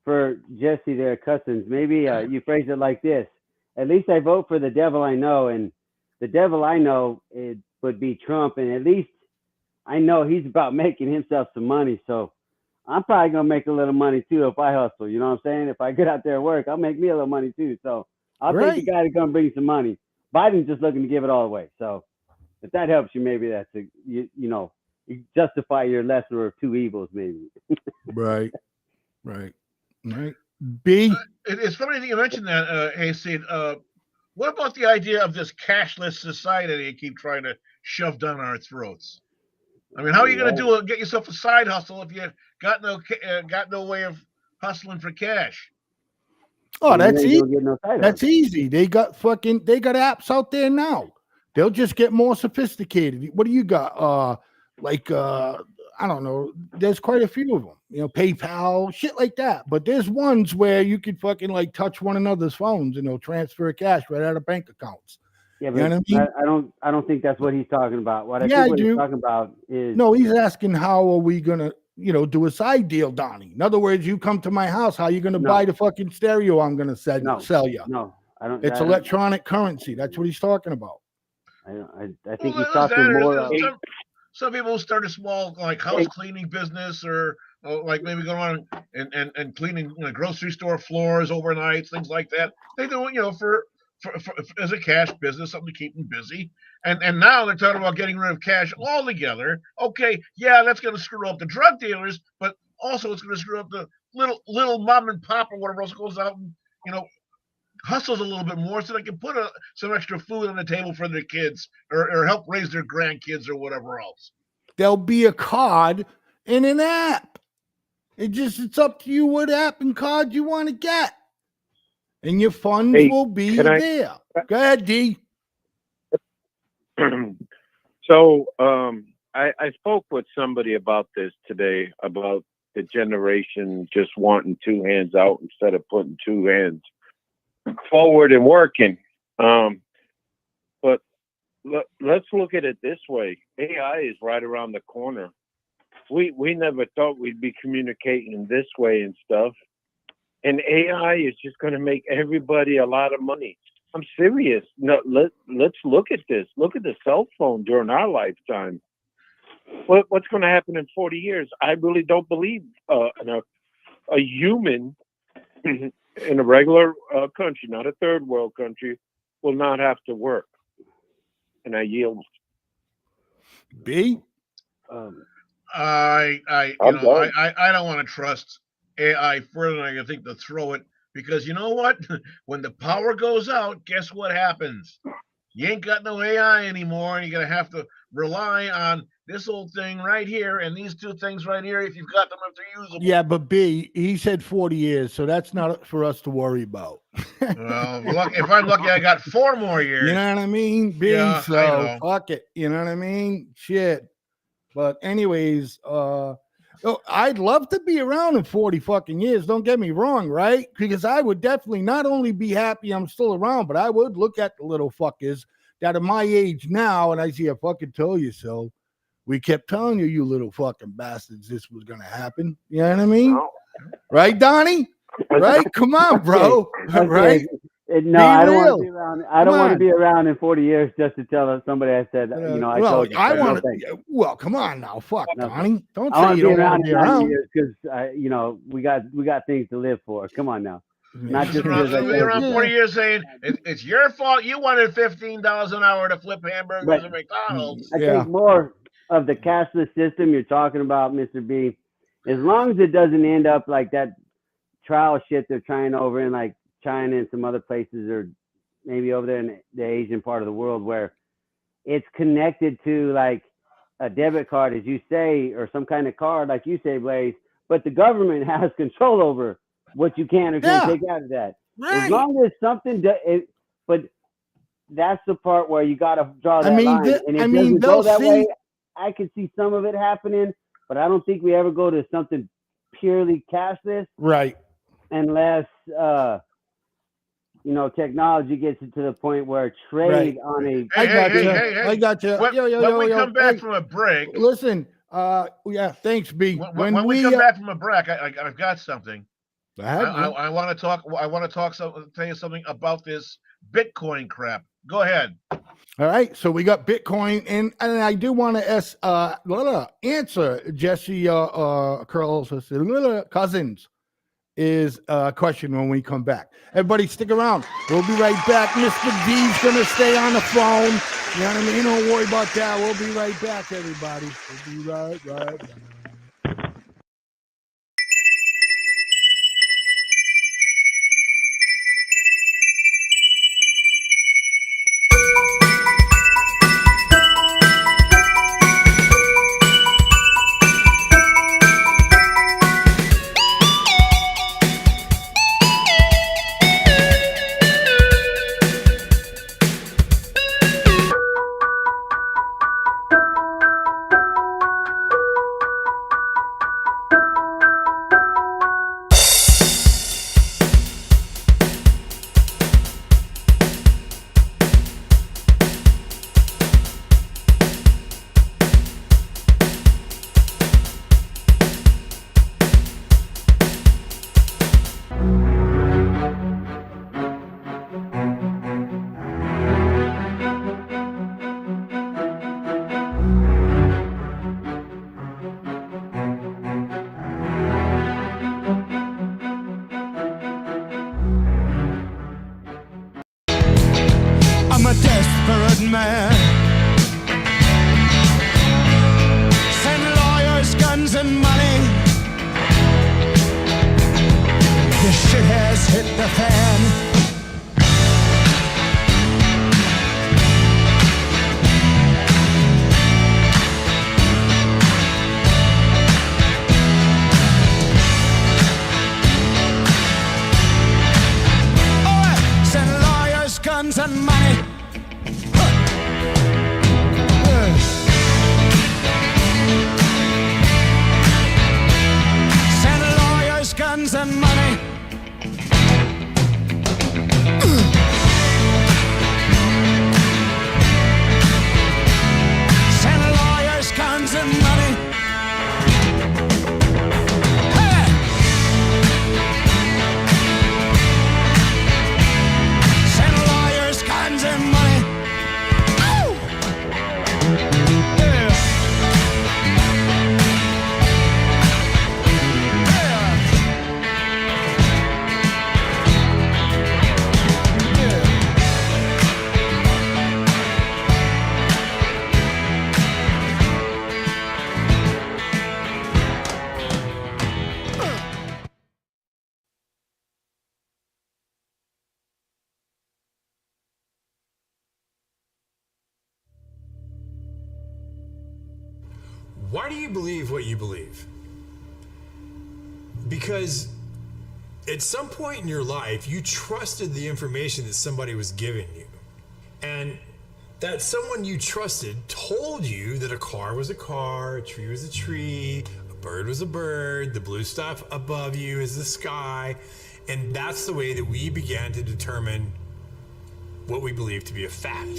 For Jesse there, Cousins, maybe you phrase it like this. At least I vote for the devil I know, and the devil I know it would be Trump, and at least I know he's about making himself some money. So I'm probably gonna make a little money too if I hustle. You know what I'm saying? If I get out there and work, I'll make me a little money too. So I'll take the guy that's gonna bring some money. Biden's just looking to give it all away. So if that helps you, maybe that's you justify your lesser of two evils, maybe. Right. B. It's funny that you mentioned that, Hayseed. What about the idea of this cashless society you keep trying to shove down our throats? I mean, how are you going to get yourself a side hustle if you got no way of hustling for cash? Oh, that's easy. That's easy. They got apps out there now. They'll just get more sophisticated. What do you got? I don't know. There's quite a few of them, PayPal, shit like that. But there's ones where you could fucking like touch one another's phones and they'll transfer cash right out of bank accounts. Yeah, but I don't think that's what he's talking about. What I Yeah, think what I he's do. talking about is No, he's asking how are we gonna, do a side deal, Donnie. In other words, you come to my house, how are you gonna buy the fucking stereo I'm gonna sell you? No, I don't. It's electronic currency. That's what he's talking about. I think he's talking more of. Some people start a small like house cleaning business, or like maybe go on and cleaning grocery store floors overnight, things like that. They do it, for as a cash business, something to keep them busy. And now they're talking about getting rid of cash altogether. Okay, yeah, that's going to screw up the drug dealers, but also it's going to screw up the little mom and pop or whatever else goes out and hustles a little bit more so they can put some extra food on the table for their kids or help raise their grandkids or whatever else. There'll be a card and an app. It's up to you what app and card you want to get. And your funds will be there. Go ahead, D. So I spoke with somebody about this today, about the generation just wanting two hands out instead of putting two hands forward and working. But let's look at it this way. AI is right around the corner. We never thought we'd be communicating this way and stuff. And AI is just going to make everybody a lot of money. I'm serious. No, let's look at this. Look at the cell phone during our lifetime. What's going to happen in 40 years? I really don't believe a human in a regular country, not a third world country, will not have to work. And I yield. B. I don't want to trust AI further than I think to throw it, because you know what? When the power goes out, guess what happens? You ain't got no AI anymore, and you're gonna have to rely on this old thing right here and these two things right here if you've got them, if they're usable. Yeah, but B, he said 40 years, so that's not for us to worry about. Well, look, if I'm lucky, I got 4 more years. You know what I mean? B, Yeah, so fuck it. You know what I mean? Shit. But anyways, I'd love to be around in 40 fucking years. Don't get me wrong, right? Because I would definitely not only be happy I'm still around, but I would look at the little fuckers that are my age now, and I see, I fucking told you so. We kept telling you, you little fucking bastards, this was going to happen. You know what I mean? Right, Donnie? Right? Come on, bro. Okay. Right? No, I don't want to be around. I don't want to be around in 40 years just to tell somebody I said, I told you. I want to. Well, come on now, fuck, Donnie. Don't I say you don't want to be around. Because we got things to live for. Come on now. Not just around, because around 40 years saying it's your fault. You wanted $15 an hour to flip hamburgers at McDonald's. I think more of the cashless system you're talking about, Mr. B. As long as it doesn't end up like that trial shit they're trying over in like China and some other places, or maybe over there in the Asian part of the world, where it's connected to like a debit card, as you say, or some kind of card, like you say, Blaze, but the government has control over what you can or can't take out of that. Right. As long as something, but that's the part where you got to draw that line. And it doesn't go that way. I can see some of it happening, but I don't think we ever go to something purely cashless. Right. Unless, technology gets it to the point where trade on a. I got you. When we come back from a break. Listen, thanks, B. When we come back from a break, I've got something. I want to talk. I want to tell you something about this Bitcoin crap. Go ahead. All right, so we got Bitcoin, and I do want to answer Jesse Curls Cousins is a question when we come back. Everybody stick around. We'll be right back. Mr. D's going to stay on the phone. You know what I mean? Don't worry about that. We'll be right back, everybody. We'll be right back. desperate man. Send lawyers, guns, and money. This shit has hit the fan. Guns and money. Send lawyers, guns and money. Send lawyers, guns and money. Why do you believe what you believe? Because at some point in your life, you trusted the information that somebody was giving you. And that someone you trusted told you that a car was a car, a tree was a tree, a bird was a bird, the blue stuff above you is the sky. And that's the way that we began to determine what we believe to be a fact.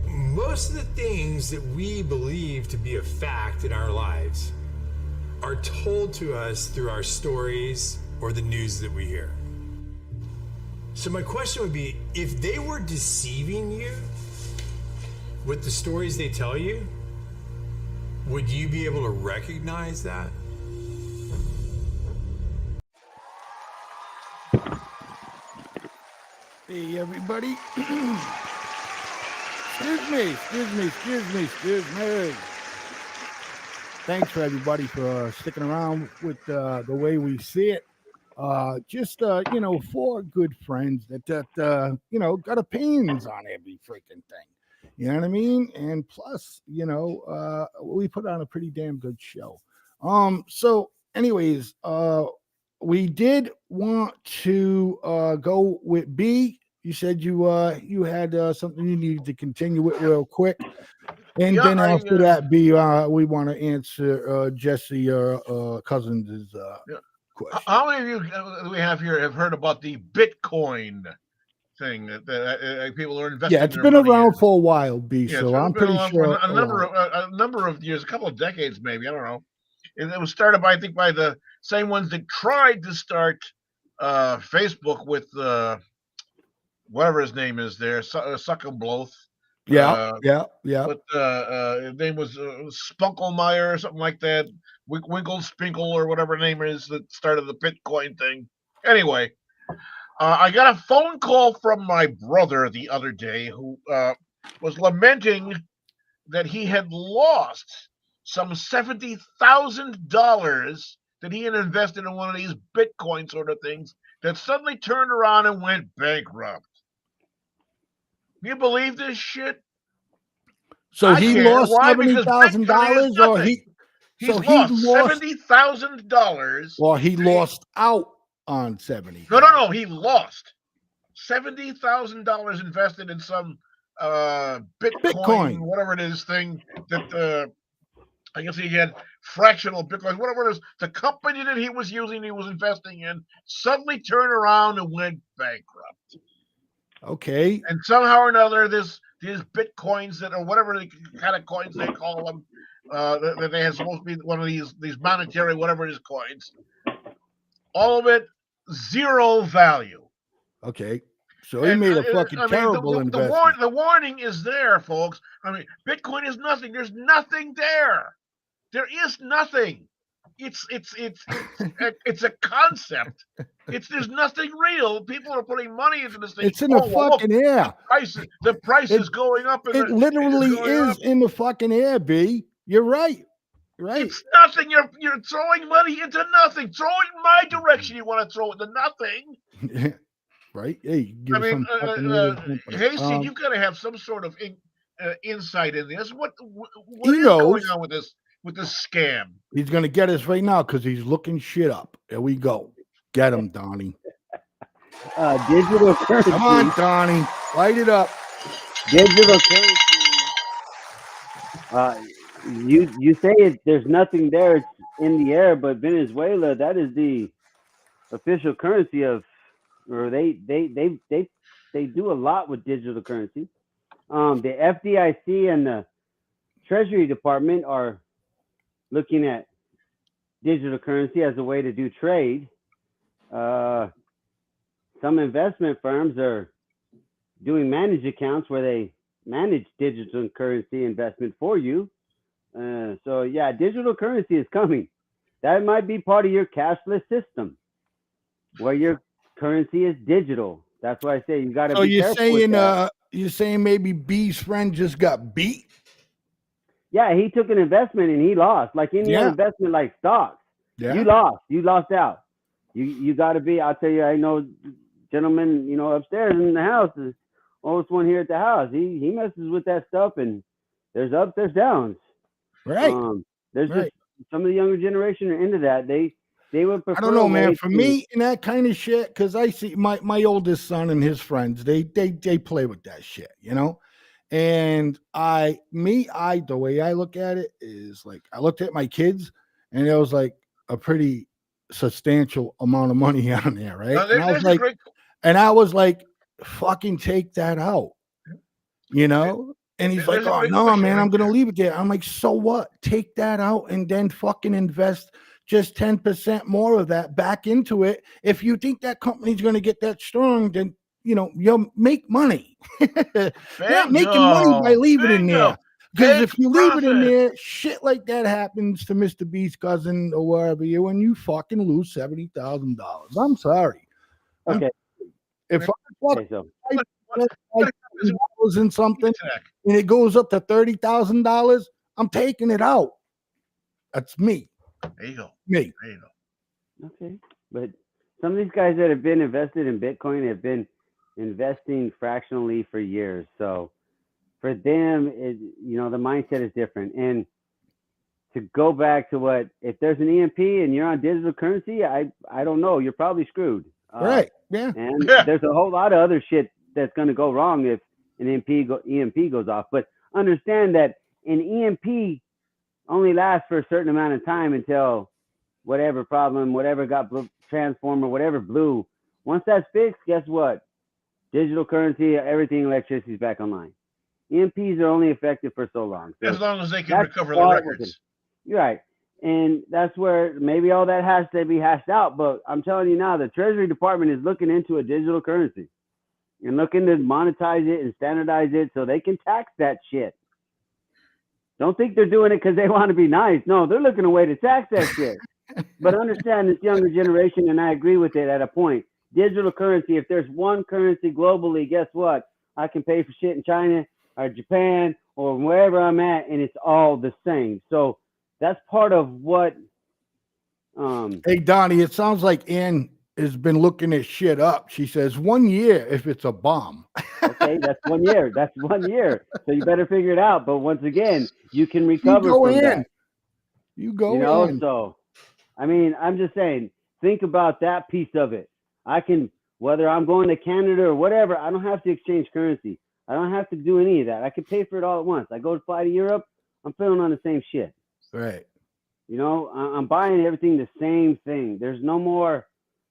Most of the things that we believe to be a fact in our lives are told to us through our stories or the news that we hear. So my question would be, if they were deceiving you with the stories they tell you, would you be able to recognize that? Hey, everybody. Excuse me. Thanks for everybody for sticking around with the way we see it. Just four good friends that got opinions on every freaking thing. You know what I mean? And plus, we put on a pretty damn good show. So anyways, we did want to go with B. You said you had something you needed to continue with real quick. And then after that, B, we want to answer Jesse Cousins' question. How many of you we have here have heard about the Bitcoin thing that people are investing? Yeah, it's been around for a while, B. Yeah, So I'm pretty sure a number of years, a couple of decades, maybe. I don't know. It was started by, I think, by the same ones that tried to start Facebook with whatever his name is there, Suckenbloth. Yeah. But his name was Spunkelmeyer or something like that. Winkle Spinkle or whatever name is that started the Bitcoin thing. Anyway, I got a phone call from my brother the other day who was lamenting that he had lost some $70,000 that he had invested in one of these Bitcoin sort of things that suddenly turned around and went bankrupt. You believe this shit? So he lost $70,000, or he's lost $70,000, or he lost out on 70. No. He lost $70,000 invested in some Bitcoin, whatever it is, thing that I guess he had fractional Bitcoin, whatever it is. The company that he was using, he was investing in, suddenly turned around and went bankrupt. Okay. And somehow or another, these Bitcoins that, or whatever kind of coins they call them, that they have supposed to be one of these monetary, whatever it is, coins. All of it, zero value. Okay. So he made a fucking terrible investment. The warning is there, folks. I mean, Bitcoin is nothing. There's nothing there. There is nothing. it's a concept. There's nothing real. People are putting money into this thing. It's in the fucking air. The price is going up. It literally is in the fucking air, B. You're right. Right. It's nothing. You're throwing money into nothing. Throw it in my direction. You want to throw it into nothing. Right. Hey, I mean, Hasty, you've got to have some sort of insight in this. What is going on with this scam? He's gonna get us right now because he's looking shit up. There we go. Get him, Donnie. Digital currency. Come on, Donnie. Light it up. Digital currency. You say there's nothing there. It's in the air, but Venezuela, that is the official currency of, or they do a lot with digital currency. The FDIC and the Treasury Department are looking at digital currency as a way to do trade. Some investment firms are doing managed accounts where they manage digital currency investment for you. So yeah, digital currency is coming. That might be part of your cashless system where your currency is digital. That's why I say you got to be careful with that. You're saying maybe B's friend just got beat? Yeah, he took an investment and he lost. Like any other investment, like stocks. Yeah. You lost out. You got to be. I'll tell you, I know gentleman, upstairs in the house, is almost one here at the house. He messes with that stuff, and there's ups, there's downs. Right. Just some of the younger generation are into that. They would prefer. I don't know, man. For me and that kind of shit, because I see my oldest son and his friends, they play with that shit, And the way I look at it is like I looked at my kids, and it was like a pretty substantial amount of money on there, right? And I was like, fucking take that out, And he's like, oh, no, man, I'm going to leave it there. I'm like, so what? Take that out and then fucking invest just 10% more of that back into it. If you think that company's going to get that strong, then, you'll make money. You're not making money by leaving it in there. Because if you leave it in there, shit like that happens to Mr. B's cousin or wherever you, and you fucking lose $70,000. I'm sorry. Okay. If in something and it goes up to $30,000, I'm taking it out. That's me. There you go. Me. There you go. Okay. But some of these guys that have been invested in Bitcoin have been investing fractionally for years. So for them, the mindset is different. And to go back to if there's an EMP and you're on digital currency, I don't know. You're probably screwed. Right. Yeah. And there's a whole lot of other shit that's going to go wrong if an EMP goes off. But understand that an EMP only lasts for a certain amount of time until whatever problem, whatever got transformed or whatever blew. Once that's fixed, guess what? Digital currency, everything, electricity is back online. EMPs are only effective for so long. So as long as they can recover the records. You're right. And that's where maybe all that has to be hashed out. But I'm telling you now, the Treasury Department is looking into a digital currency and looking to monetize it and standardize it so they can tax that shit. Don't think they're doing it because they want to be nice. No, they're looking a way to tax that shit. But understand this younger generation, and I agree with it at a point. Digital currency, if there's one currency globally, guess what? I can pay for shit in China or Japan or wherever I'm at, and it's all the same. So that's part of what. Hey, Donnie, it sounds like Ann has been looking at shit up. She says 1 year if it's a bomb. Okay, that's 1 year. That's 1 year. So you better figure it out. But once again, you can recover from that. You go in. So, I mean, I'm just saying, think about that piece of it. I can, whether I'm going to Canada or whatever, I don't have to exchange currency. I don't have to do any of that. I can pay for it all at once. I go to fly to Europe, I'm feeling on the same shit. Right. I'm buying everything the same thing. There's no more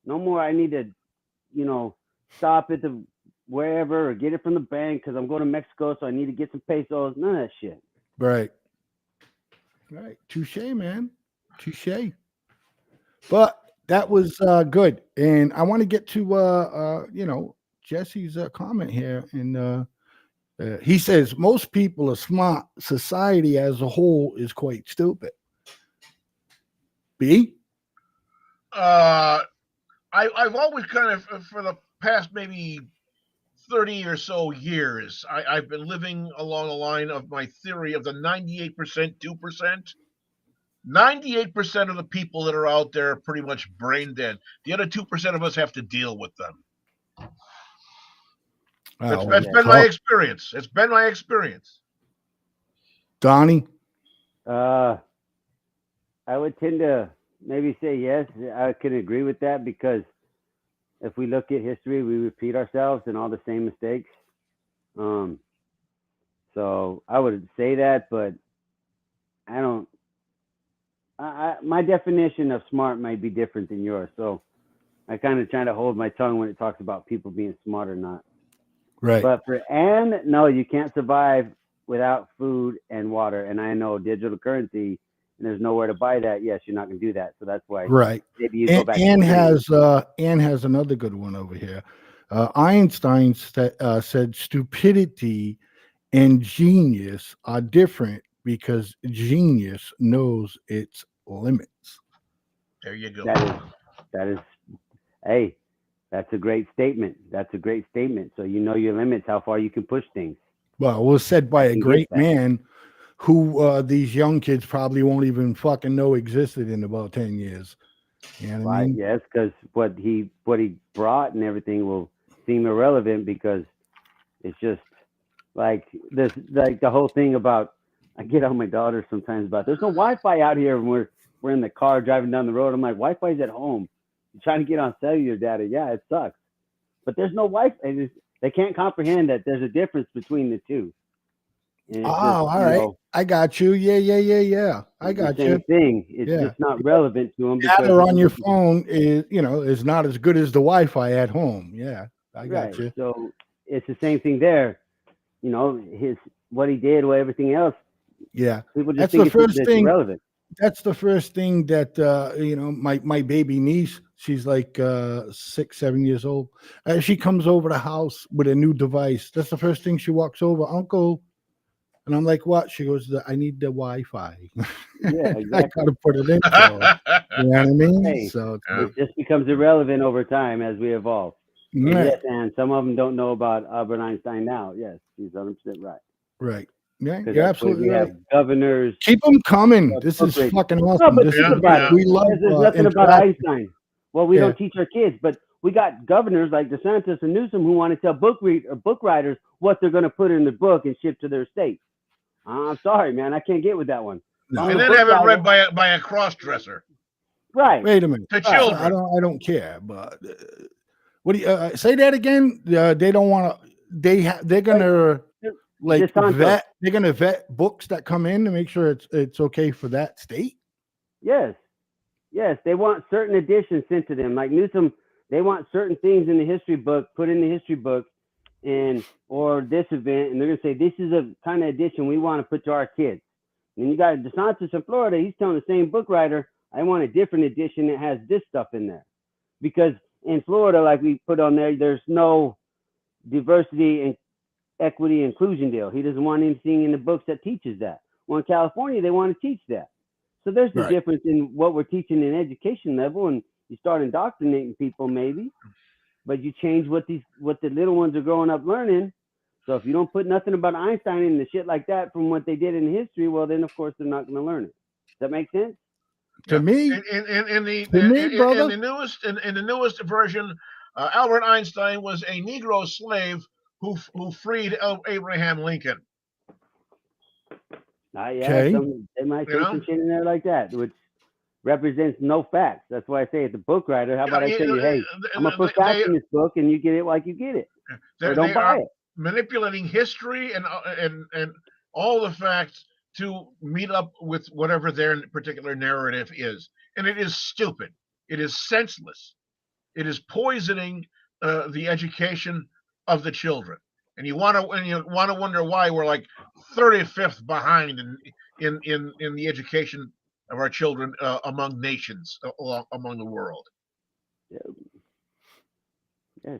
I need to, stop at the wherever or get it from the bank because I'm going to Mexico, so I need to get some pesos. None of that shit. Right. Right. Touche, man. Touche. But that was good. And I want to get to, Jesse's comment here. And he says, most people are smart. Society as a whole is quite stupid. B? I've always kind of, for the past maybe 30 or so years, I've been living along the line of my theory of the 98%, 2%. 98% of the people that are out there are pretty much brain dead. The other 2% of us have to deal with them. That's been my experience. It's been my experience. Donnie? I would tend to maybe say yes. I can agree with that because if we look at history, we repeat ourselves and all the same mistakes. So I would say that, but I don't. My definition of smart might be different than yours. So I kind of try to hold my tongue when it talks about people being smart or not. Right. But for Ann, no, you can't survive without food and water. And I know digital currency, and there's nowhere to buy that. Yes, you're not going to do that. So that's why. Right. Maybe you go back. Ann has another good one over here. Einstein said stupidity and genius are different because genius knows its limits. There you go. That is, hey, that's a great statement. That's a great statement. So you know your limits, how far you can push things. Well, it was said by a great man who these young kids probably won't even fucking know existed in about 10 years. You know what I mean? Yes, because what he brought and everything will seem irrelevant because it's just like this, like the whole thing about, I get on my daughter sometimes about there's no Wi-Fi out here when we're in the car driving down the road. I'm like, Wi-Fi's at home. You're trying to get on cellular data. Yeah, it sucks. But there's no Wi-Fi. They can't comprehend that there's a difference between the two. All right. I got you. Yeah. I got you. Same thing. It's just not relevant to them. Data on your phone is not as good as the Wi-Fi at home. Yeah, I got you. So it's the same thing there. What he did, what everything else. Yeah, people just that's think the first thing. Irrelevant. That's the first thing that my baby niece. She's like 6-7 years old. She comes over the house with a new device. That's the first thing she walks over. Uncle. And I'm like, what? She goes, I need the Wi-Fi. Yeah, exactly. I gotta put it in. So, you know what I mean? Hey, so it just becomes irrelevant over time as we evolve. Right. And yes, and some of them don't know about Albert Einstein now. Yes, he's 100% right. Right. Yeah, you're absolutely we right. have governors. Keep them coming. This is fucking awesome. No, but think about it. We love. There's nothing about Einstein. Well, we don't teach our kids, but we got governors like DeSantis and Newsom who want to tell book writers what they're going to put in the book and ship to their state. I'm sorry, man. I can't get with that one. No. And then have it read by a cross-dresser. Right. Wait a minute. To children. I don't care. But what do you say that again? They don't want to. They're gonna vet. They're gonna vet books that come in to make sure it's okay for that state. Yes. They want certain editions sent to them. Like Newsom, they want certain things in the history book put in the history book. Or this event, and they're gonna say this is a kind of edition we want to put to our kids. And you got DeSantis in Florida, he's telling the same book writer, I want a different edition that has this stuff in there. Because in Florida, like we put on there, there's no diversity and equity inclusion deal. He doesn't want anything in the books that teaches that. Well, in California, they want to teach that. So there's the difference in what we're teaching in education level, and you start indoctrinating people maybe. But you change what the little ones are growing up learning. So if you don't put nothing about Einstein in the shit like that from what they did in history, well, then of course they're not going to learn it. Does that make sense? To me, in the newest version, Albert Einstein was a Negro slave who freed Abraham Lincoln. They might say some shit in there like that, which represents no facts. That's why I say it's a book writer. How about I tell you, hey, I'm gonna put facts in this book, and you get it like you get it. Or don't buy it. Manipulating history and all the facts to meet up with whatever their particular narrative is, and it is stupid. It is senseless. It is poisoning the education of the children. And you want to wonder why we're like 35th behind in the education of our children among nations, among the world. Yes.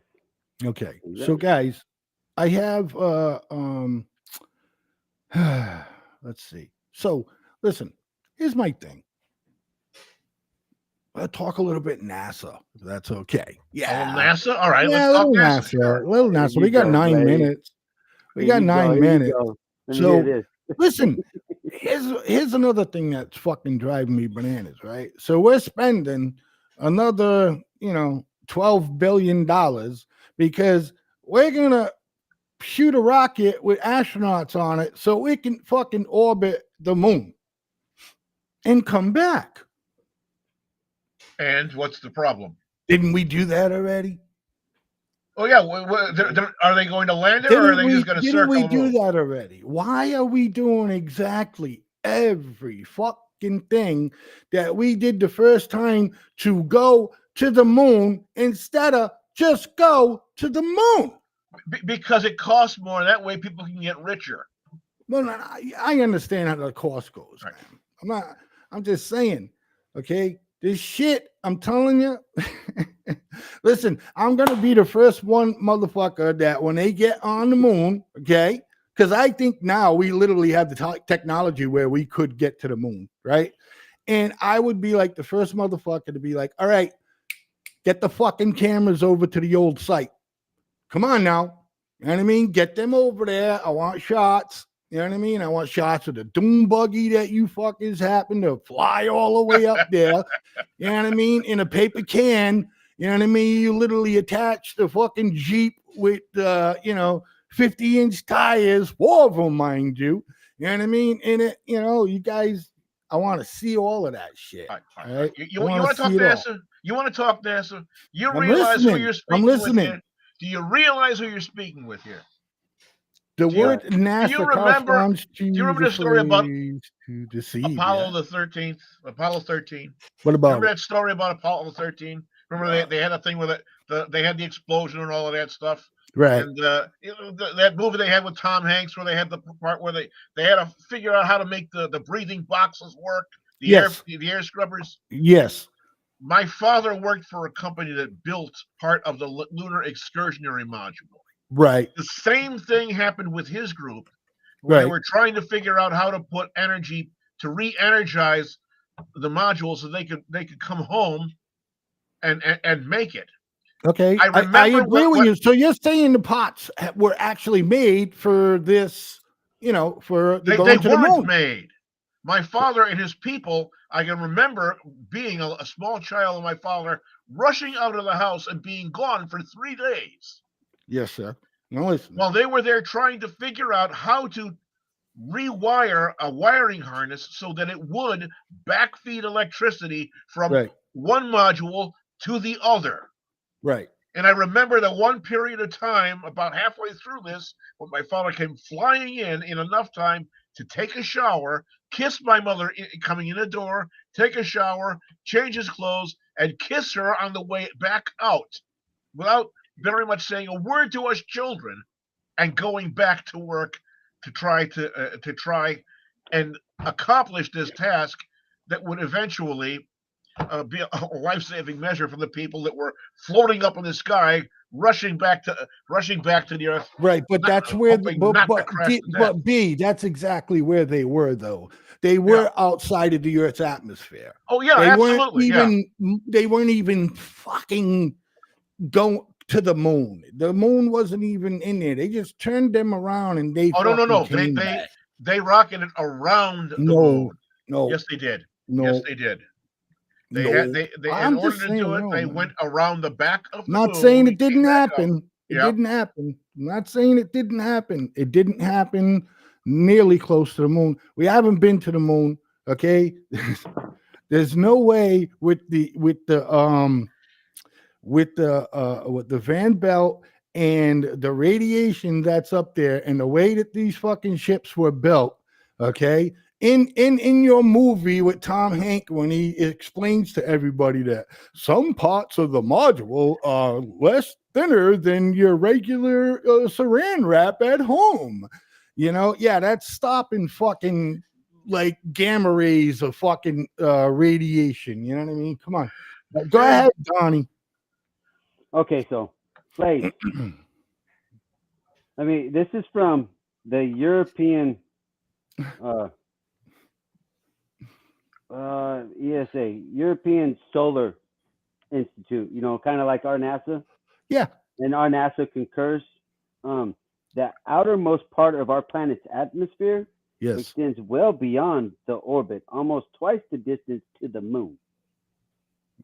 Okay. So guys, I have let's see. So listen, here's my thing. talk a little bit NASA, if that's okay. Yeah. NASA? All right, yeah, let's a talk little NASA. NASA. Sure. Little Here NASA. you We got go, 9 Blade. minutes. We Here got you go, 9 here you minutes. go. Let me hear this. Listen, here's another thing that's fucking driving me bananas, right? So we're spending another, $12 billion because we're gonna shoot a rocket with astronauts on it so we can fucking orbit the moon and come back. And what's the problem? Didn't we do that already? Oh yeah, are they going to land it, or are they just going to circle? Didn't we do that already? Why are we doing exactly every fucking thing that we did the first time to go to the moon instead of just go to the moon? Because it costs more. That way, people can get richer. Well, I understand how the cost goes. Right. I'm just saying. Okay, this shit. I'm telling you. Listen, I'm gonna be the first one motherfucker that when they get on the moon, okay, because I think now we literally have the technology where we could get to the moon, right? And I would be like the first motherfucker to be like, all right, get the fucking cameras over to the old site. Come on now. You know what I mean? Get them over there. I want shots. You know what I mean? I want shots of the doom buggy that you fuckers happen to fly all the way up there. You know what I mean? In a paper can. You know what I mean? You literally attach the fucking Jeep with, 50-inch tires, 4 of them, mind you. You know what I mean? In it, you guys, I want to see all of that shit. All right? You want to talk NASA? You want to talk NASA? You realize who you're speaking with here? Do you realize who you're speaking with here? The word NASA do you remember the story about to deceive, Apollo the 13th? Apollo 13. What about remember that story about Apollo 13? Remember they had a thing with they had the explosion and all of that stuff. Right. And that movie they had with Tom Hanks where they had the part where they had to figure out how to make the breathing boxes work, the air scrubbers. Yes. My father worked for a company that built part of the lunar excursionary module. Right. The same thing happened with his group, where they were trying to figure out how to put energy to re-energize the module so they could come home and make it. Okay, I agree with you. So you're saying the pots were actually made for this, for the going to the moon. They weren't made. My father and his people, I can remember being a small child and my father rushing out of the house and being gone for 3 days. Yes, sir. No, listen. While they were there trying to figure out how to rewire a wiring harness so that it would backfeed electricity from one module to the other. Right. And I remember that one period of time, about halfway through this, when my father came flying in enough time to take a shower, kiss my mother coming in the door, take a shower, change his clothes, and kiss her on the way back out without very much saying a word to us children, and going back to work to try and accomplish this task that would eventually be a life-saving measure for the people that were floating up in the sky, rushing back to the earth. Right, but that's where but B, that's exactly where they were, though. They were outside of the Earth's atmosphere. Oh yeah, they absolutely. They weren't even fucking going to the moon. The moon wasn't even in there. They just turned them around and they. Oh no! Came they rocketed around the moon. No. Yes, they did. No. Yes, they did. They in order to do it, they went around the back of the moon. Not saying it didn't happen. It didn't happen. I'm not saying it didn't happen. It didn't happen nearly close to the moon. We haven't been to the moon. Okay. There's no way with the Van Belt and the radiation that's up there and the way that these fucking ships were built, okay? In your movie with Tom Hanks, when he explains to everybody that some parts of the module are less thinner than your regular saran wrap at home, that's stopping fucking like gamma rays of fucking radiation. You know what I mean? Come on, go ahead, Donnie. Okay, so Blade. I mean, this is from the European ESA, European Solar Institute, you know, kind of like our NASA. Yeah. And our NASA concurs. The outermost part of our planet's atmosphere extends well beyond the orbit, almost twice the distance to the moon.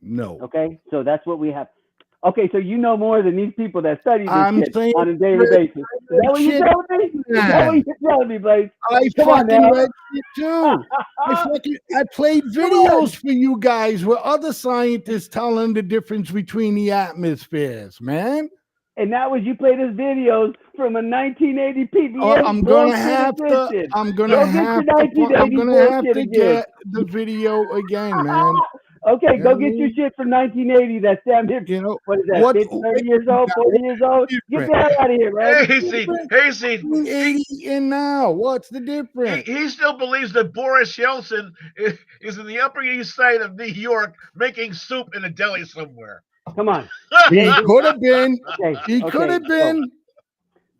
No. Okay, so that's what we have. Okay, so you know more than these people that study this shit on a daily basis. Is that what you're telling me? Is that what you're telling me, Blaze? I fucking read shit too. I played videos for you guys where other scientists telling the difference between the atmospheres, man. And that was you played us videos from a 1980 PBS. Oh, I'm gonna have to get the video again, man. Okay, go get your shit from 1980. That's damn near, you know, what is that, 30 years old, 40 years old? Get the hell out of here, man. Hasty. 80 and now, what's the difference? He still believes that Boris Yeltsin is in the Upper East Side of New York making soup in a deli somewhere. Come on. He could have been. Okay, He could have been.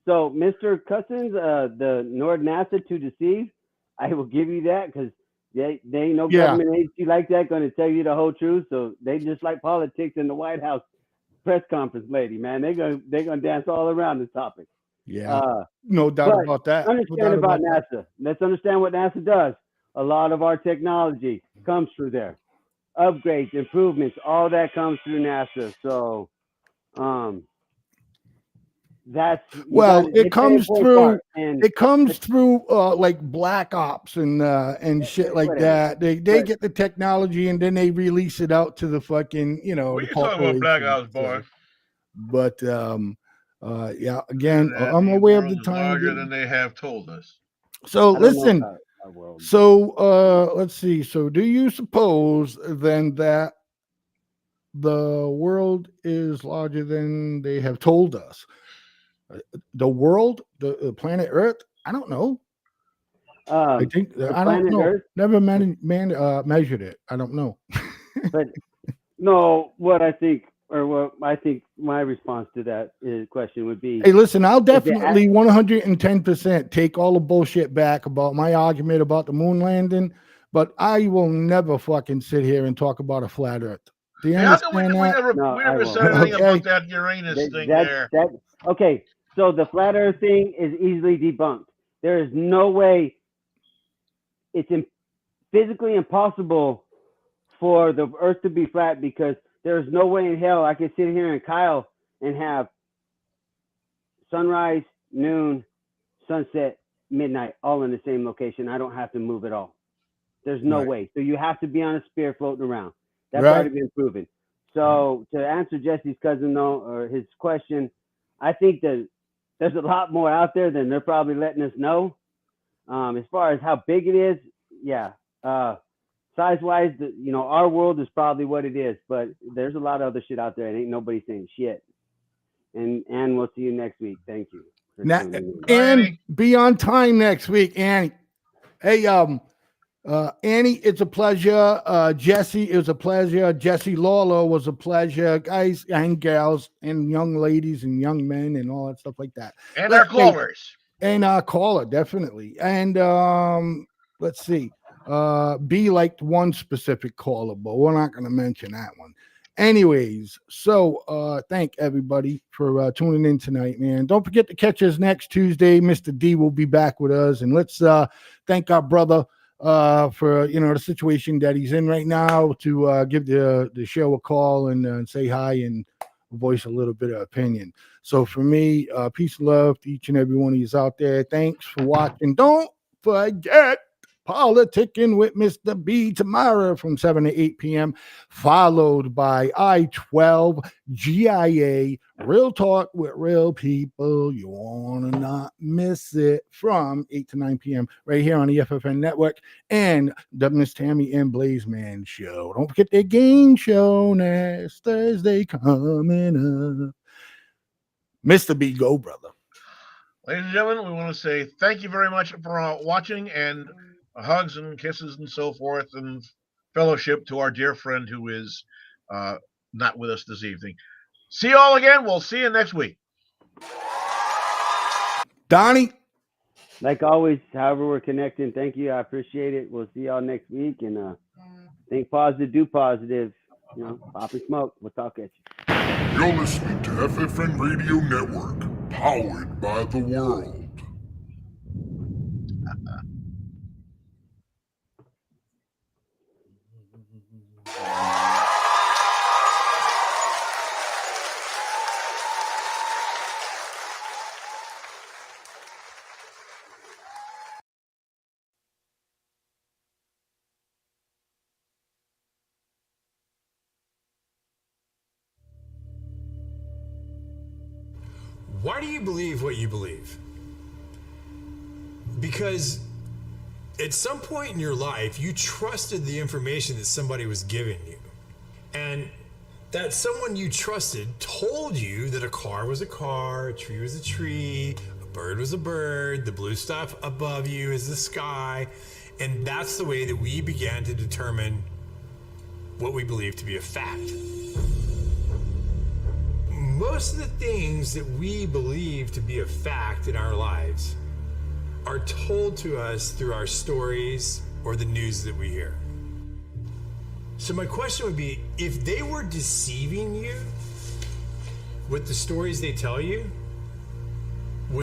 So, Mr. Cousins, the Nord NASA to deceive, I will give you that because they ain't no government agency like that going to tell you the whole truth. So they just like politics in the White House press conference lady, man. They're gonna dance all around the topic. Yeah, no doubt about that. Understand about NASA. Let's understand what NASA does. A lot of our technology comes through there. Upgrades, improvements, all that comes through NASA. So, it comes through. It comes through like Black Ops and shit like that. They get the technology and then they release it out to the fucking What are you talking about, Black Ops, boy? But yeah, again, I'm aware of the time. Larger than they have told us. So listen. So let's see. So do you suppose then that the world is larger than they have told us? The world, the planet Earth? I don't know. I think I don't know. Earth? Never measured it. I don't know. But no, what I think my response to that question would be: hey, listen, I'll definitely 110% take all the bullshit back about my argument about the moon landing, but I will never fucking sit here and talk about a flat Earth. Do you understand that? We never said anything about that Uranus thing there. Okay, so the flat Earth thing is easily debunked. There is no way. It's physically impossible for the Earth to be flat because there's no way in hell I could sit here in Kyle and have sunrise, noon, sunset, midnight, all in the same location. I don't have to move at all. There's no way. So you have to be on a sphere floating around. That's already been proven. So to answer Jesse's cousin though, or his question, I think that there's a lot more out there than they're probably letting us know. As far as how big it is, size-wise, our world is probably what it is, but there's a lot of other shit out there and ain't nobody saying shit. And we'll see you next week. Thank you. And be on time next week, Annie. Hey, Annie, it's a pleasure. Jesse, it was a pleasure. Jesse Lawler was a pleasure. Guys and gals and young ladies and young men and all that stuff like that. And our callers. And our caller, definitely. And let's see. B liked one specific caller, but we're not going to mention that one. Anyways, so thank everybody for tuning in tonight, man. Don't forget to catch us next Tuesday. Mr. D will be back with us. And let's thank our brother for the situation that he's in right now to give the show a call and say hi and voice a little bit of opinion. So for me, peace and love to each and every one of you out there. Thanks for watching. Don't forget Politicking with Mr. B tomorrow from 7 to 8 p.m., followed by I-12 GIA, Real Talk with Real People. You want to not miss it from 8 to 9 p.m. right here on the FFN Network and the Miss Tammy and Blaze Man Show. Don't forget their game show next Thursday coming up. Mr. B, go, brother. Ladies and gentlemen, we want to say thank you very much for watching and hugs and kisses and so forth and fellowship to our dear friend who is not with us this evening. See you all again. We'll see you next week. Donnie? Like always, however we're connecting, thank you. I appreciate it. We'll see y'all next week. And Think positive, do positive. You know, pop and smoke. We'll talk at you. You're listening to FFN Radio Network, powered by the world. Why do you believe what you believe? Because at some point in your life, you trusted the information that somebody was giving you. And that someone you trusted told you that a car was a car, a tree was a tree, a bird was a bird, the blue stuff above you is the sky. And that's the way that we began to determine what we believe to be a fact. Most of the things that we believe to be a fact in our lives are told to us through our stories or the news that we hear. So my question would be, if they were deceiving you with the stories they tell you,